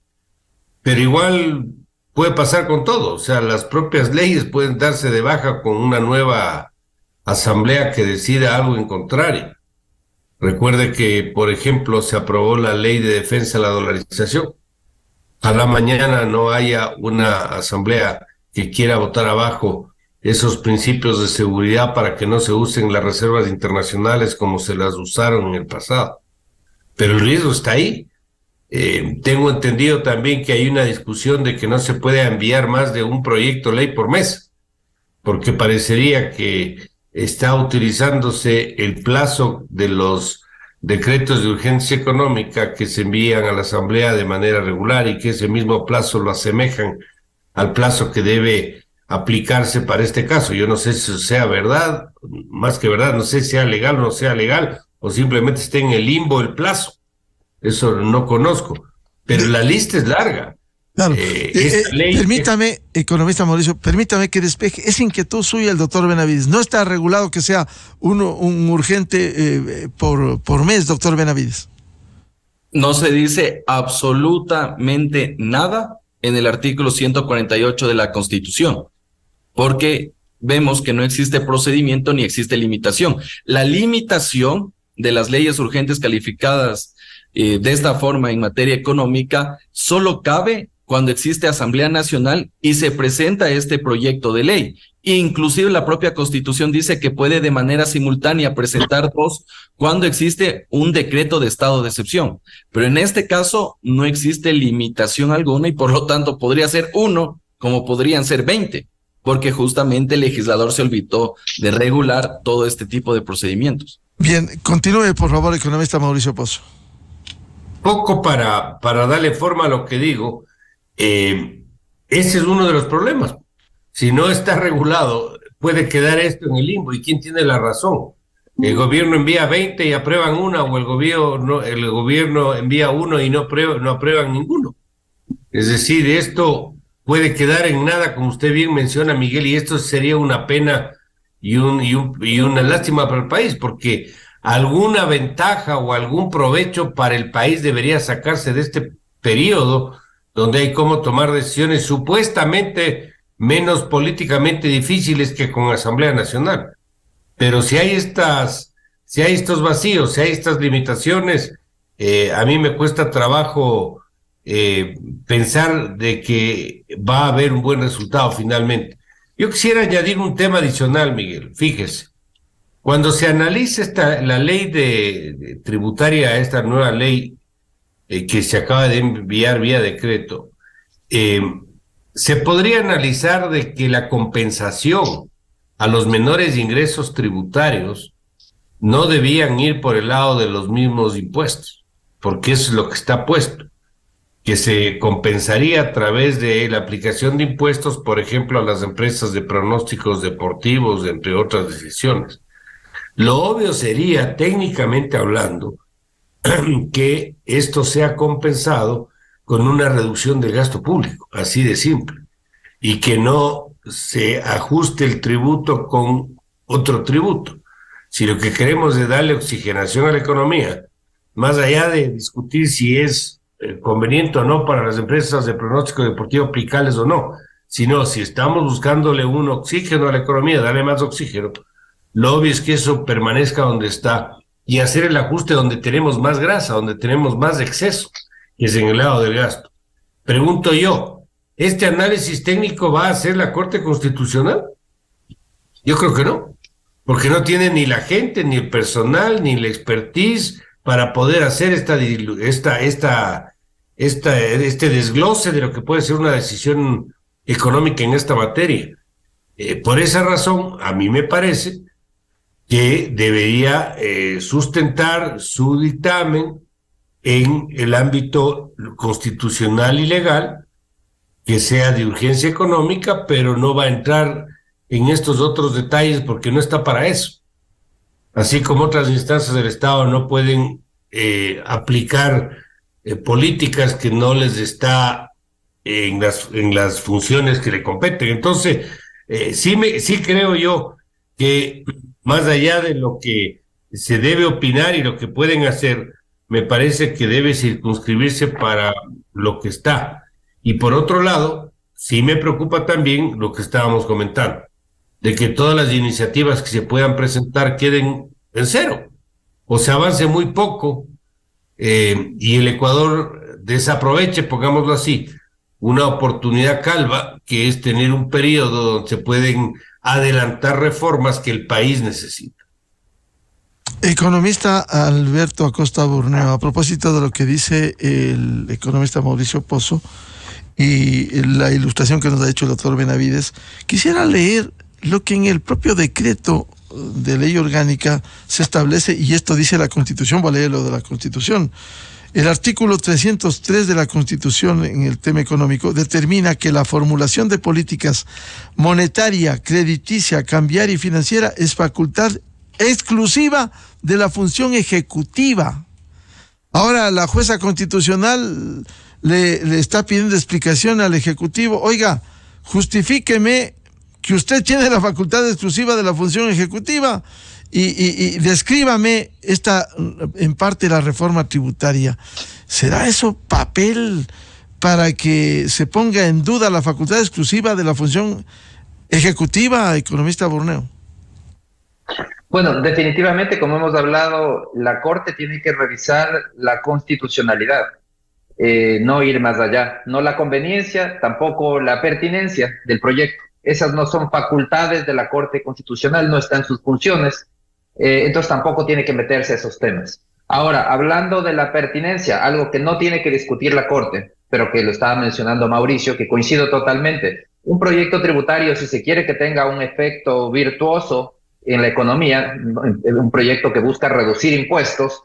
Pero igual puede pasar con todo. O sea, las propias leyes pueden darse de baja con una nueva asamblea que decida algo en contrario. Recuerde que, por ejemplo, se aprobó la ley de defensa de la dolarización. ojalá mañana no haya una asamblea que quiera votar abajo esos principios de seguridad para que no se usen las reservas internacionales como se las usaron en el pasado. Pero el riesgo está ahí. Tengo entendido también que hay una discusión de que no se puede enviar más de un proyecto de ley por mes, porque parecería que está utilizándose el plazo de los decretos de urgencia económica que se envían a la Asamblea de manera regular y que ese mismo plazo lo asemejan al plazo que debe aplicarse para este caso. Yo no sé si sea verdad, más que verdad, no sé si sea legal o no sea legal, o simplemente esté en el limbo el plazo. Eso no conozco, pero la lista es larga. Claro. Esta ley Permítame, economista Mauricio, permítame que despeje esa inquietud suya el doctor Benavides. No está regulado que sea un urgente por mes, doctor Benavides. No se dice absolutamente nada en el artículo 148 de la Constitución, porque vemos que no existe procedimiento ni existe limitación. La limitación de las leyes urgentes calificadas de esta forma en materia económica solo cabe cuando existe Asamblea Nacional y se presenta este proyecto de ley. Inclusive la propia Constitución dice que puede de manera simultánea presentar dos cuando existe un decreto de estado de excepción. Pero en este caso no existe limitación alguna y por lo tanto podría ser uno como podrían ser 20, porque justamente el legislador se olvidó de regular todo este tipo de procedimientos. Bien, continúe por favor, economista Mauricio Pozo. poco para darle forma a lo que digo, ese es uno de los problemas. Si no está regulado, puede quedar esto en el limbo. ¿Y quién tiene la razón? El gobierno envía 20 y aprueban una, o el gobierno envía uno y no aprueban ninguno. Es decir, esto puede quedar en nada, como usted bien menciona, Miguel, y esto sería una pena y una lástima para el país, porque alguna ventaja o algún provecho para el país debería sacarse de este periodo donde hay cómo tomar decisiones supuestamente menos políticamente difíciles que con Asamblea Nacional. Pero si hay estos vacíos, si hay estas limitaciones, a mí me cuesta trabajo pensar de que va a haber un buen resultado finalmente. Yo quisiera añadir un tema adicional, Miguel. Fíjese, cuando se analiza la ley de tributaria, esta nueva ley que se acaba de enviar vía decreto, se podría analizar de que la compensación a los menores ingresos tributarios no debían ir por el lado de los mismos impuestos, porque eso es lo que está puesto, que se compensaría a través de la aplicación de impuestos, por ejemplo, a las empresas de pronósticos deportivos, entre otras decisiones. Lo obvio sería, técnicamente hablando, que esto sea compensado con una reducción del gasto público, así de simple, y que no se ajuste el tributo con otro tributo. Si lo que queremos es darle oxigenación a la economía, más allá de discutir si es conveniente o no para las empresas de pronóstico deportivo aplicarles o no, sino si estamos buscándole un oxígeno a la economía, darle más oxígeno, lo obvio es que eso permanezca donde está y hacer el ajuste donde tenemos más grasa, donde tenemos más exceso, que es en el lado del gasto. Pregunto yo, ¿este análisis técnico va a hacer la Corte Constitucional? Yo creo que no, porque no tiene ni la gente, ni el personal, ni la expertise para poder hacer este desglose de lo que puede ser una decisión económica en esta materia. Por esa razón, a mí me parece que debería sustentar su dictamen en el ámbito constitucional y legal, que sea de urgencia económica, pero no va a entrar en estos otros detalles porque no está para eso. Así como otras instancias del Estado no pueden aplicar políticas que no les está en las funciones que le competen. Entonces, sí creo yo que más allá de lo que se debe opinar y lo que pueden hacer, me parece que debe circunscribirse para lo que está. Y por otro lado, sí me preocupa también lo que estábamos comentando, de que todas las iniciativas que se puedan presentar queden en cero, o se avance muy poco, y el Ecuador desaproveche, pongámoslo así, una oportunidad calva, que es tener un periodo donde se pueden adelantar reformas que el país necesita. Economista Alberto Acosta Burneo, a propósito de lo que dice el economista Mauricio Pozo y la ilustración que nos ha hecho el doctor Benavides, quisiera leer lo que en el propio decreto de ley orgánica se establece, y esto dice la Constitución. Voy a leer lo de la Constitución. El artículo 303 de la Constitución en el tema económico determina que la formulación de políticas monetaria, crediticia, cambiaria y financiera es facultad exclusiva de la función ejecutiva. Ahora la jueza constitucional le está pidiendo explicación al Ejecutivo. Oiga, justifíqueme que usted tiene la facultad exclusiva de la función ejecutiva y descríbame esta, en parte, la reforma tributaria. ¿Será eso papel para que se ponga en duda la facultad exclusiva de la función ejecutiva, economista Burneo? Bueno, definitivamente, como hemos hablado, la Corte tiene que revisar la constitucionalidad, no ir más allá, no la conveniencia, tampoco la pertinencia del proyecto. Esas no son facultades de la Corte Constitucional, no están en sus funciones, entonces tampoco tiene que meterse a esos temas. Ahora, hablando de la pertinencia, algo que no tiene que discutir la Corte, pero que lo estaba mencionando Mauricio, que coincido totalmente, un proyecto tributario, si se quiere que tenga un efecto virtuoso en la economía, un proyecto que busca reducir impuestos,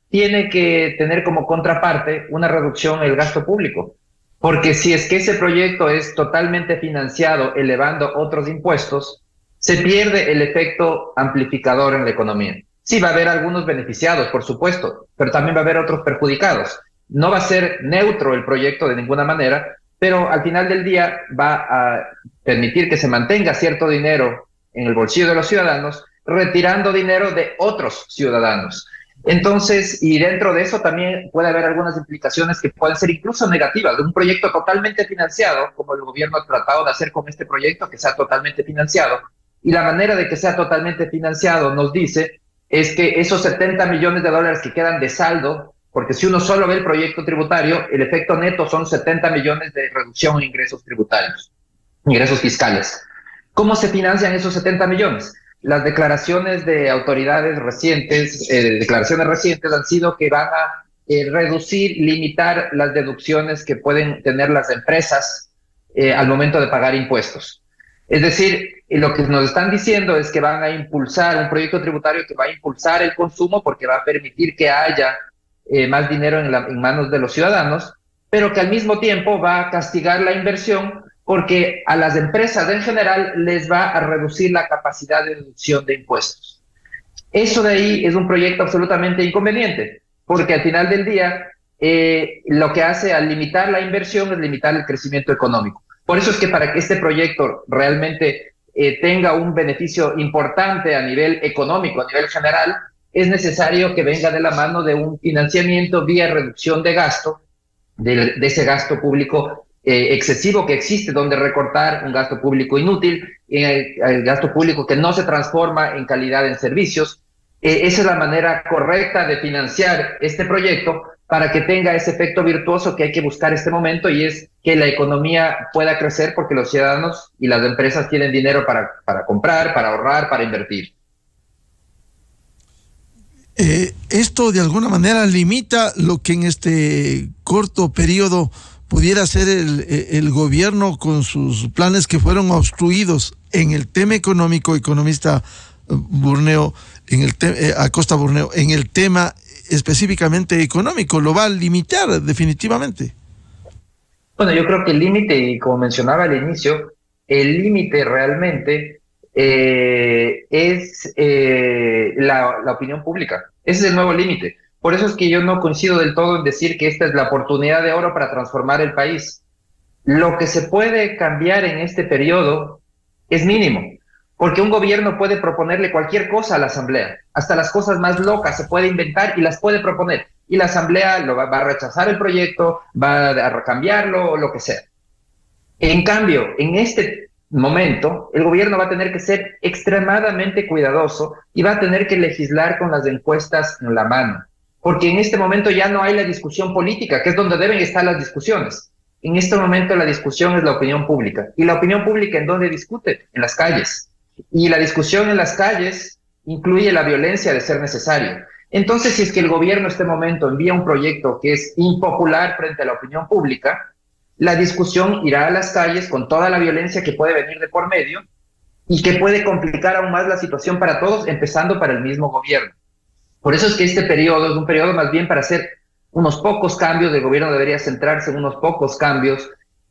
tiene que tener como contraparte una reducción en el gasto público. Porque si es que ese proyecto es totalmente financiado elevando otros impuestos, se pierde el efecto amplificador en la economía. Sí, va a haber algunos beneficiados, por supuesto, pero también va a haber otros perjudicados. No va a ser neutro el proyecto de ninguna manera, pero al final del día va a permitir que se mantenga cierto dinero en el bolsillo de los ciudadanos, retirando dinero de otros ciudadanos. Entonces, y dentro de eso también puede haber algunas implicaciones que pueden ser incluso negativas. De un proyecto totalmente financiado, como el gobierno ha tratado de hacer con este proyecto, que sea totalmente financiado, y la manera de que sea totalmente financiado, nos dice, es que esos 70 millones de dólares que quedan de saldo, porque si uno solo ve el proyecto tributario, el efecto neto son 70 millones de reducción en ingresos tributarios, ingresos fiscales. ¿Cómo se financian esos 70 millones? Las declaraciones de autoridades recientes, han sido que van a reducir, limitar las deducciones que pueden tener las empresas al momento de pagar impuestos. Es decir, lo que nos están diciendo es que van a impulsar un proyecto tributario que va a impulsar el consumo porque va a permitir que haya más dinero en manos de los ciudadanos, pero que al mismo tiempo va a castigar la inversión porque a las empresas en general les va a reducir la capacidad de deducción de impuestos. Eso de ahí es un proyecto absolutamente inconveniente, porque al final del día lo que hace al limitar la inversión es limitar el crecimiento económico. Por eso es que para que este proyecto realmente tenga un beneficio importante a nivel económico, a nivel general, es necesario que venga de la mano de un financiamiento vía reducción de gasto, de ese gasto público excesivo que existe, donde recortar un gasto público inútil, el gasto público que no se transforma en calidad en servicios. Esa es la manera correcta de financiar este proyecto para que tenga ese efecto virtuoso que hay que buscar en este momento, y es que la economía pueda crecer porque los ciudadanos y las empresas tienen dinero para comprar, para ahorrar, para invertir. Esto de alguna manera limita lo que en este corto periodo pudiera hacer el gobierno con sus planes que fueron obstruidos en el tema económico, economista Burneo, Acosta Burneo, en el tema específicamente económico. ¿Lo va a limitar definitivamente? Bueno, yo creo que el límite, y como mencionaba al inicio, el límite realmente es la opinión pública. Ese es el nuevo límite. Por eso es que yo no coincido del todo en decir que esta es la oportunidad de oro para transformar el país. Lo que se puede cambiar en este periodo es mínimo, porque un gobierno puede proponerle cualquier cosa a la Asamblea, hasta las cosas más locas se puede inventar y las puede proponer, y la Asamblea va a rechazar el proyecto, va a cambiarlo o lo que sea. En cambio, en este momento, el gobierno va a tener que ser extremadamente cuidadoso y va a tener que legislar con las encuestas en la mano, porque en este momento ya no hay la discusión política, que es donde deben estar las discusiones. En este momento la discusión es la opinión pública. ¿Y la opinión pública en dónde discute? En las calles. Y la discusión en las calles incluye la violencia de ser necesario. Entonces, si es que el gobierno en este momento envía un proyecto que es impopular frente a la opinión pública, la discusión irá a las calles con toda la violencia que puede venir de por medio y que puede complicar aún más la situación para todos, empezando para el mismo gobierno. Por eso es que este periodo es un periodo más bien para hacer unos pocos cambios. El gobierno debería centrarse en unos pocos cambios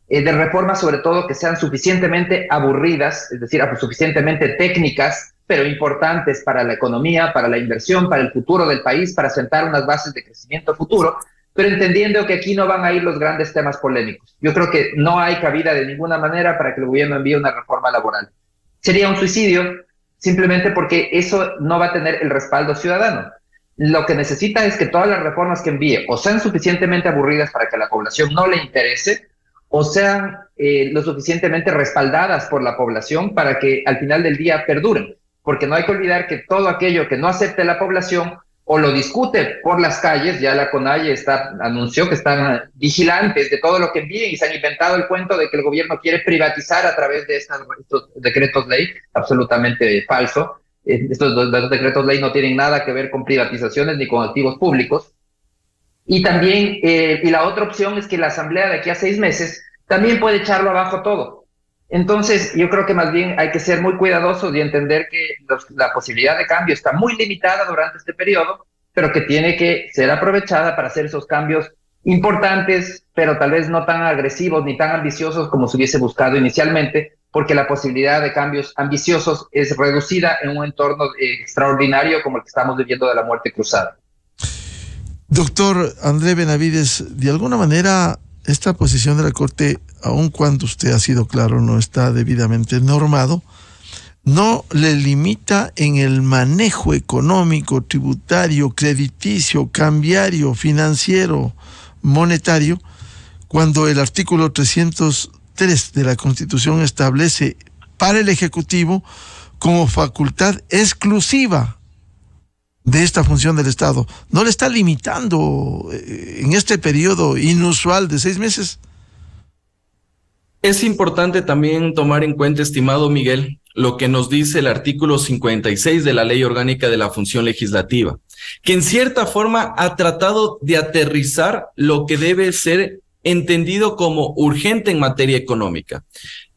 de reformas, sobre todo que sean suficientemente aburridas, es decir, suficientemente técnicas, pero importantes para la economía, para la inversión, para el futuro del país, para sentar unas bases de crecimiento futuro, pero entendiendo que aquí no van a ir los grandes temas polémicos. Yo creo que no hay cabida de ninguna manera para que el gobierno envíe una reforma laboral. Sería un suicidio, simplemente porque eso no va a tener el respaldo ciudadano. Lo que necesita es que todas las reformas que envíe o sean suficientemente aburridas para que a la población no le interese, o sean lo suficientemente respaldadas por la población para que al final del día perduren. Porque no hay que olvidar que todo aquello que no acepte la población o lo discute por las calles, ya la CONAIE anunció que están vigilantes de todo lo que envíen y se han inventado el cuento de que el gobierno quiere privatizar a través de estos decretos ley, absolutamente falso. Estos dos decretos ley no tienen nada que ver con privatizaciones ni con activos públicos. Y también, y la otra opción es que la asamblea de aquí a 6 meses también puede echarlo abajo todo. Entonces, yo creo que más bien hay que ser muy cuidadosos y entender que la posibilidad de cambio está muy limitada durante este periodo, pero que tiene que ser aprovechada para hacer esos cambios importantes, pero tal vez no tan agresivos ni tan ambiciosos como se hubiese buscado inicialmente, porque la posibilidad de cambios ambiciosos es reducida en un entorno extraordinario como el que estamos viviendo de la muerte cruzada. Doctor André Benavides, de alguna manera esta posición de la Corte, aun cuando usted ha sido claro, no está debidamente normado, no le limita en el manejo económico, tributario, crediticio, cambiario, financiero, monetario, cuando el artículo 303 de la Constitución establece para el Ejecutivo como facultad exclusiva de esta función del Estado. ¿No le está limitando en este periodo inusual de 6 meses? Es importante también tomar en cuenta, estimado Miguel, lo que nos dice el artículo 56 de la Ley Orgánica de la Función Legislativa, que en cierta forma ha tratado de aterrizar lo que debe ser entendido como urgente en materia económica.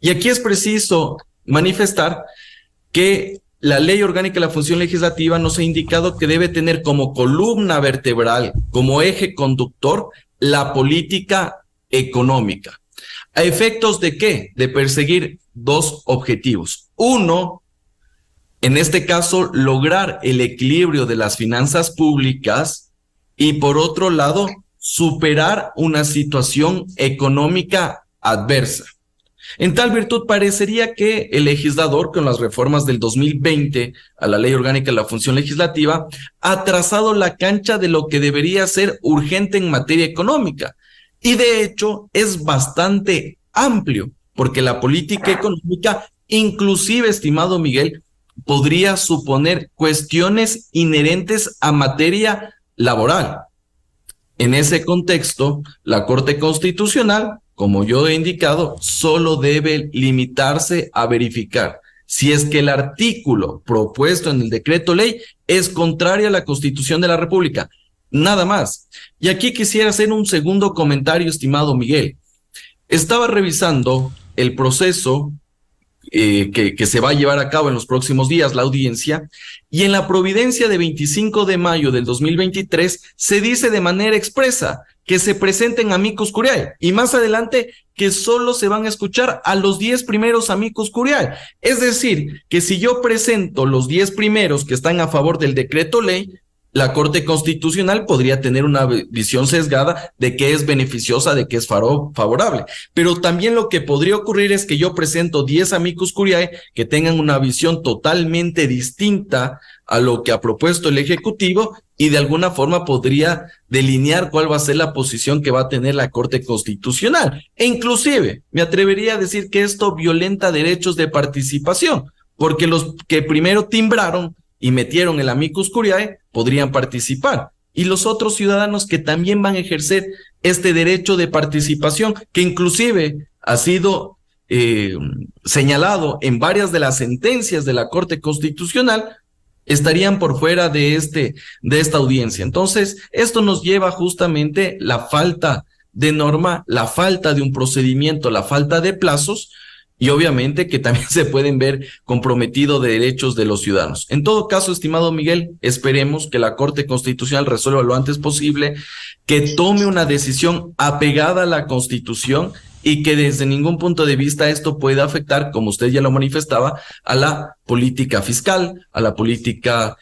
Y aquí es preciso manifestar que la Ley Orgánica de la Función Legislativa nos ha indicado que debe tener como columna vertebral, como eje conductor, la política económica. ¿A efectos de qué? De perseguir 2 objetivos. Uno, en este caso, lograr el equilibrio de las finanzas públicas y, por otro lado, superar una situación económica adversa. En tal virtud, parecería que el legislador, con las reformas del 2020 a la Ley Orgánica de la Función Legislativa, ha trazado la cancha de lo que debería ser urgente en materia económica. Y de hecho, es bastante amplio, porque la política económica, inclusive, estimado Miguel, podría suponer cuestiones inherentes a materia laboral. En ese contexto, la Corte Constitucional, como yo he indicado, solo debe limitarse a verificar si es que el artículo propuesto en el decreto ley es contrario a la Constitución de la República. Nada más. Y aquí quisiera hacer un segundo comentario, estimado Miguel. Estaba revisando el proceso que se va a llevar a cabo en los próximos días, la audiencia, y en la providencia de 25 de mayo del 2023 se dice de manera expresa que se presenten amicus curiae, y más adelante que solo se van a escuchar a los 10 primeros amicus curiae. Es decir, que si yo presento los 10 primeros que están a favor del decreto ley, la Corte Constitucional podría tener una visión sesgada de que es beneficiosa, de que es favorable. Pero también lo que podría ocurrir es que yo presento 10 amicus curiae que tengan una visión totalmente distinta a lo que ha propuesto el Ejecutivo y de alguna forma podría delinear cuál va a ser la posición que va a tener la Corte Constitucional. E inclusive me atrevería a decir que esto violenta derechos de participación, porque los que primero timbraron y metieron el amicus curiae podrían participar. y los otros ciudadanos que también van a ejercer este derecho de participación, que inclusive ha sido señalado en varias de las sentencias de la Corte Constitucional, estarían por fuera de esta audiencia. Entonces, esto nos lleva justamente la falta de norma, la falta de un procedimiento, la falta de plazos, y obviamente que también se pueden ver comprometidos de derechos de los ciudadanos. En todo caso, estimado Miguel, esperemos que la Corte Constitucional resuelva lo antes posible, que tome una decisión apegada a la Constitución y que desde ningún punto de vista esto pueda afectar, como usted ya lo manifestaba, a la política fiscal, a la política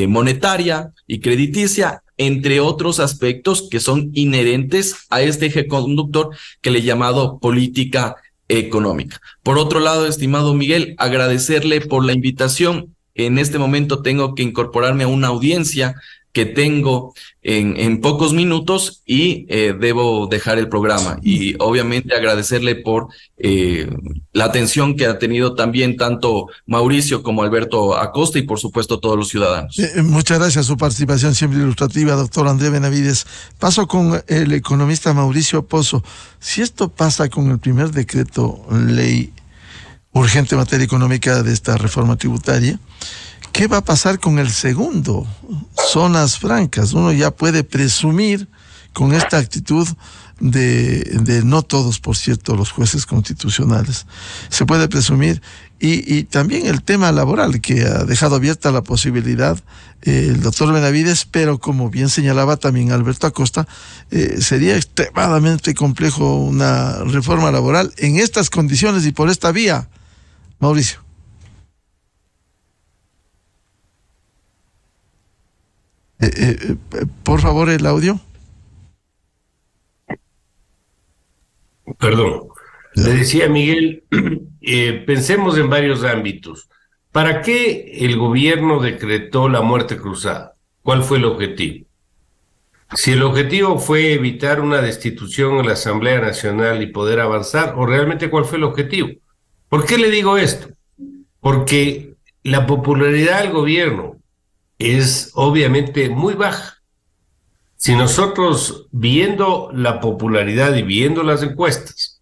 monetaria y crediticia, entre otros aspectos que son inherentes a este eje conductor que le he llamado política económica. Por otro lado, estimado Miguel, agradecerle por la invitación. En este momento tengo que incorporarme a una audiencia que tengo en pocos minutos y debo dejar el programa. Y obviamente agradecerle por la atención que ha tenido también tanto Mauricio como Alberto Acosta y por supuesto todos los ciudadanos. Muchas gracias, su participación siempre ilustrativa, doctor André Benavides. Paso con el economista Mauricio Pozo. Si esto pasa con el primer decreto ley urgente en materia económica de esta reforma tributaria, ¿qué va a pasar con el segundo? Zonas francas. Uno ya puede presumir con esta actitud de no todos, por cierto, los jueces constitucionales. Se puede presumir. Y también el tema laboral, que ha dejado abierta la posibilidad el doctor Benavides, pero como bien señalaba también Alberto Acosta, sería extremadamente complejo una reforma laboral en estas condiciones y por esta vía. Mauricio. Por favor, el audio. Perdón. Le decía Miguel, pensemos en varios ámbitos. ¿Para qué el gobierno decretó la muerte cruzada? ¿Cuál fue el objetivo? Si el objetivo fue evitar una destitución en la Asamblea Nacional y poder avanzar, o realmente cuál fue el objetivo. ¿Por qué le digo esto? Porque la popularidad del gobierno es obviamente muy baja. Si nosotros, viendo la popularidad y viendo las encuestas,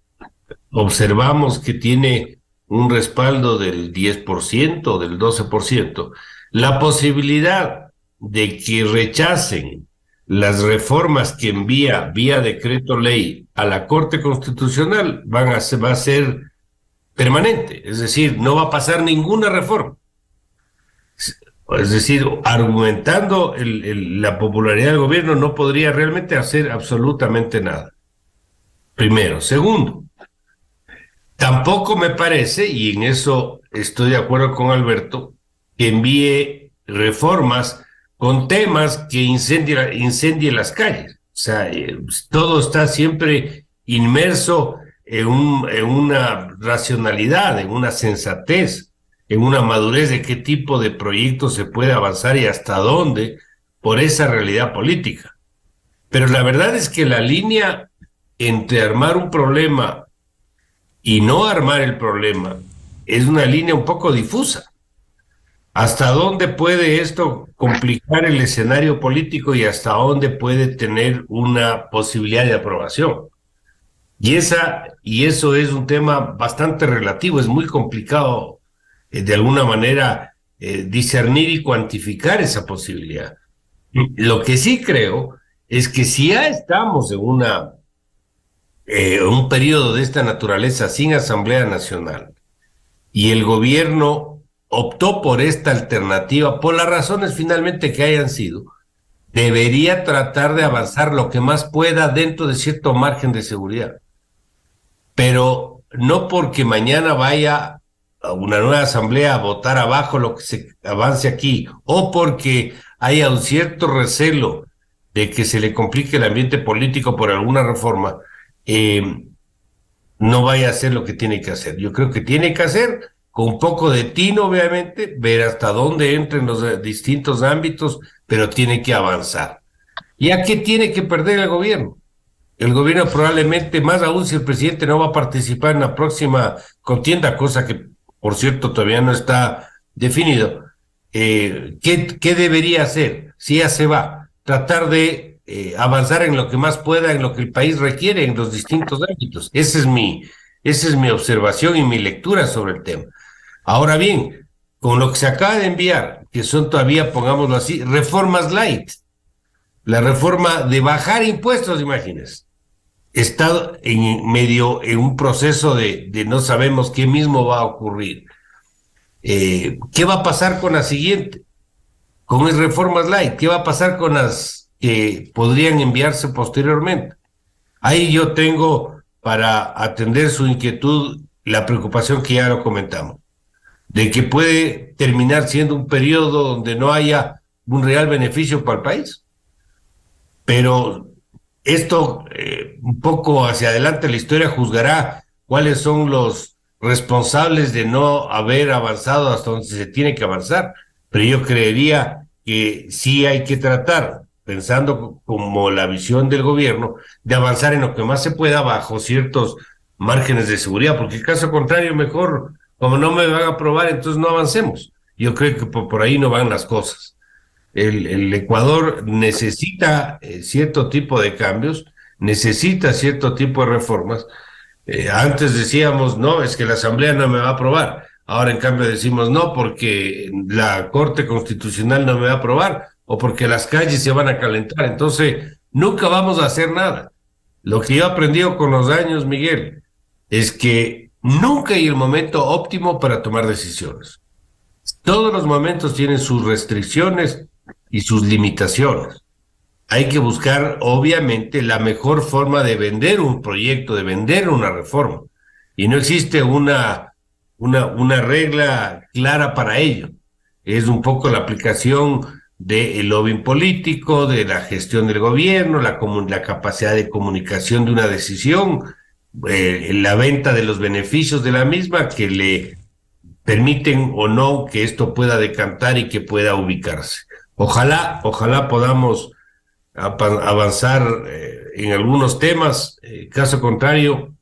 observamos que tiene un respaldo del 10%, del 12%, la posibilidad de que rechacen las reformas que envía vía decreto ley a la Corte Constitucional va a ser permanente, es decir, no va a pasar ninguna reforma. Es decir, argumentando la popularidad del gobierno no podría realmente hacer absolutamente nada. Primero. Segundo, tampoco me parece, y en eso estoy de acuerdo con Alberto, que envíe reformas con temas que incendien las calles. O sea, todo está siempre inmerso en una racionalidad, en una sensatez, en una madurez de qué tipo de proyectos se puede avanzar y hasta dónde por esa realidad política. Pero la verdad es que la línea entre armar un problema y no armar el problema es una línea un poco difusa. ¿Hasta dónde puede esto complicar el escenario político y hasta dónde puede tener una posibilidad de aprobación? Y eso es un tema bastante relativo, es muy complicado de alguna manera discernir y cuantificar esa posibilidad. Lo que sí creo es que si ya estamos en un periodo de esta naturaleza sin Asamblea Nacional y el gobierno optó por esta alternativa, por las razones finalmente que hayan sido, debería tratar de avanzar lo que más pueda dentro de cierto margen de seguridad. Pero no porque mañana vaya a una nueva asamblea a votar abajo lo que se avance aquí, o porque haya un cierto recelo de que se le complique el ambiente político por alguna reforma, no vaya a hacer lo que tiene que hacer. Yo creo que tiene que hacer con un poco de tino, obviamente, ver hasta dónde entran los distintos ámbitos, pero tiene que avanzar. ¿Y a qué tiene que perder el gobierno? El gobierno probablemente, más aún si el presidente no va a participar en la próxima contienda, cosa que, por cierto, todavía no está definido, ¿qué debería hacer si ya se va? tratar de avanzar en lo que más pueda, en lo que el país requiere, en los distintos ámbitos. Esa es mi observación y mi lectura sobre el tema. Ahora bien, con lo que se acaba de enviar, que son todavía, pongámoslo así, reformas light, la reforma de bajar impuestos, imagínense, está en un proceso de no sabemos qué mismo va a ocurrir. ¿Qué va a pasar con la siguiente? Con las reformas light, ¿qué va a pasar con las que podrían enviarse posteriormente? Ahí yo tengo, para atender su inquietud, la preocupación que ya lo comentamos, de que puede terminar siendo un periodo donde no haya un real beneficio para el país. Pero esto, un poco hacia adelante, la historia juzgará cuáles son los responsables de no haber avanzado hasta donde se tiene que avanzar. Pero yo creería que sí hay que tratar, pensando como la visión del gobierno, de avanzar en lo que más se pueda bajo ciertos márgenes de seguridad, porque en caso contrario, mejor, como no me van a aprobar, entonces no avancemos. Yo creo que por ahí no van las cosas. El Ecuador necesita cierto tipo de cambios, necesita cierto tipo de reformas. Antes decíamos, no, es que la Asamblea no me va a aprobar. Ahora, en cambio, decimos no porque la Corte Constitucional no me va a aprobar o porque las calles se van a calentar. Entonces, nunca vamos a hacer nada. Lo que yo he aprendido con los años, Miguel, es que nunca hay el momento óptimo para tomar decisiones. Todos los momentos tienen sus restricciones y sus limitaciones. Hay que buscar, obviamente, la mejor forma de vender un proyecto, de vender una reforma. Y no existe una regla clara para ello. Es un poco la aplicación del lobbying político, de la gestión del gobierno, la capacidad de comunicación de una decisión, la venta de los beneficios de la misma que le permiten o no que esto pueda decantar y que pueda ubicarse. Ojalá podamos avanzar en algunos temas. Caso contrario,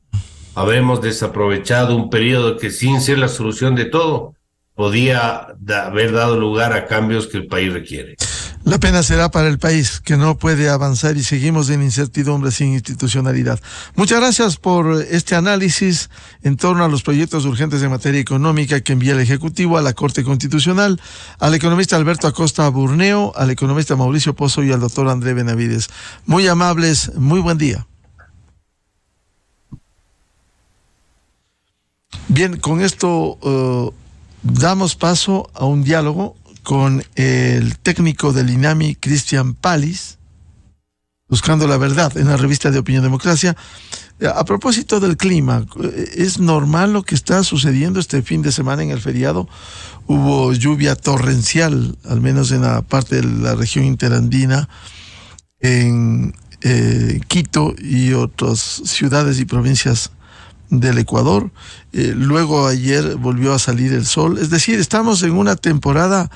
habremos desaprovechado un periodo que, sin ser la solución de todo, podía haber dado lugar a cambios que el país requiere. La pena será para el país, que no puede avanzar y seguimos en incertidumbre sin institucionalidad. Muchas gracias por este análisis en torno a los proyectos urgentes en materia económica que envía el Ejecutivo a la Corte Constitucional, al economista Alberto Acosta Burneo, al economista Mauricio Pozo y al doctor André Benavides. Muy amables, muy buen día. Bien, con esto damos paso a un diálogo con el técnico del INAMI, Cristian Palis, Buscando la Verdad, en la revista de Opinión Democracia. A propósito del clima, ¿es normal lo que está sucediendo este fin de semana en el feriado? Hubo lluvia torrencial, al menos en la parte de la región interandina, en Quito y otras ciudades y provincias del Ecuador. Luego ayer volvió a salir el sol. Es decir, estamos en una temporada,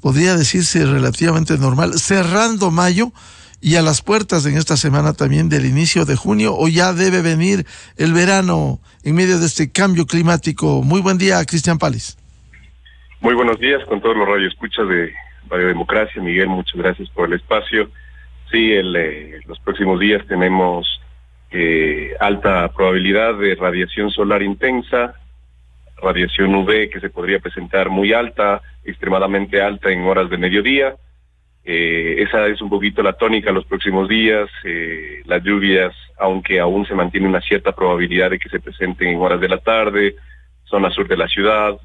podría decirse, relativamente normal, cerrando mayo y a las puertas en esta semana también del inicio de junio, o ya debe venir el verano en medio de este cambio climático. Muy buen día, Cristian Palis. Muy buenos días con todos los radioescuchas de Radio Democracia. Miguel, muchas gracias por el espacio. Sí, los próximos días tenemos alta probabilidad de radiación solar intensa, radiación UV que se podría presentar muy alta, extremadamente alta en horas de mediodía. Esa es un poquito la tónica los próximos días. Las lluvias, aunque aún se mantiene una cierta probabilidad de que se presenten en horas de la tarde, zona sur de la ciudad,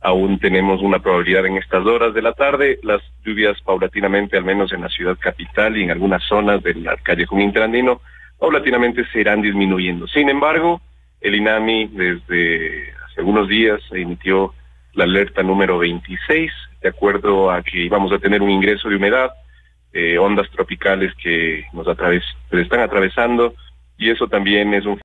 aún tenemos una probabilidad en estas horas de la tarde. Las lluvias paulatinamente, al menos en la ciudad capital y en algunas zonas del callejón interandino, paulatinamente se irán disminuyendo. Sin embargo, el INAMI desde hace algunos días emitió la alerta número 26, de acuerdo a que íbamos a tener un ingreso de humedad, ondas tropicales que nos están atravesando, y eso también es un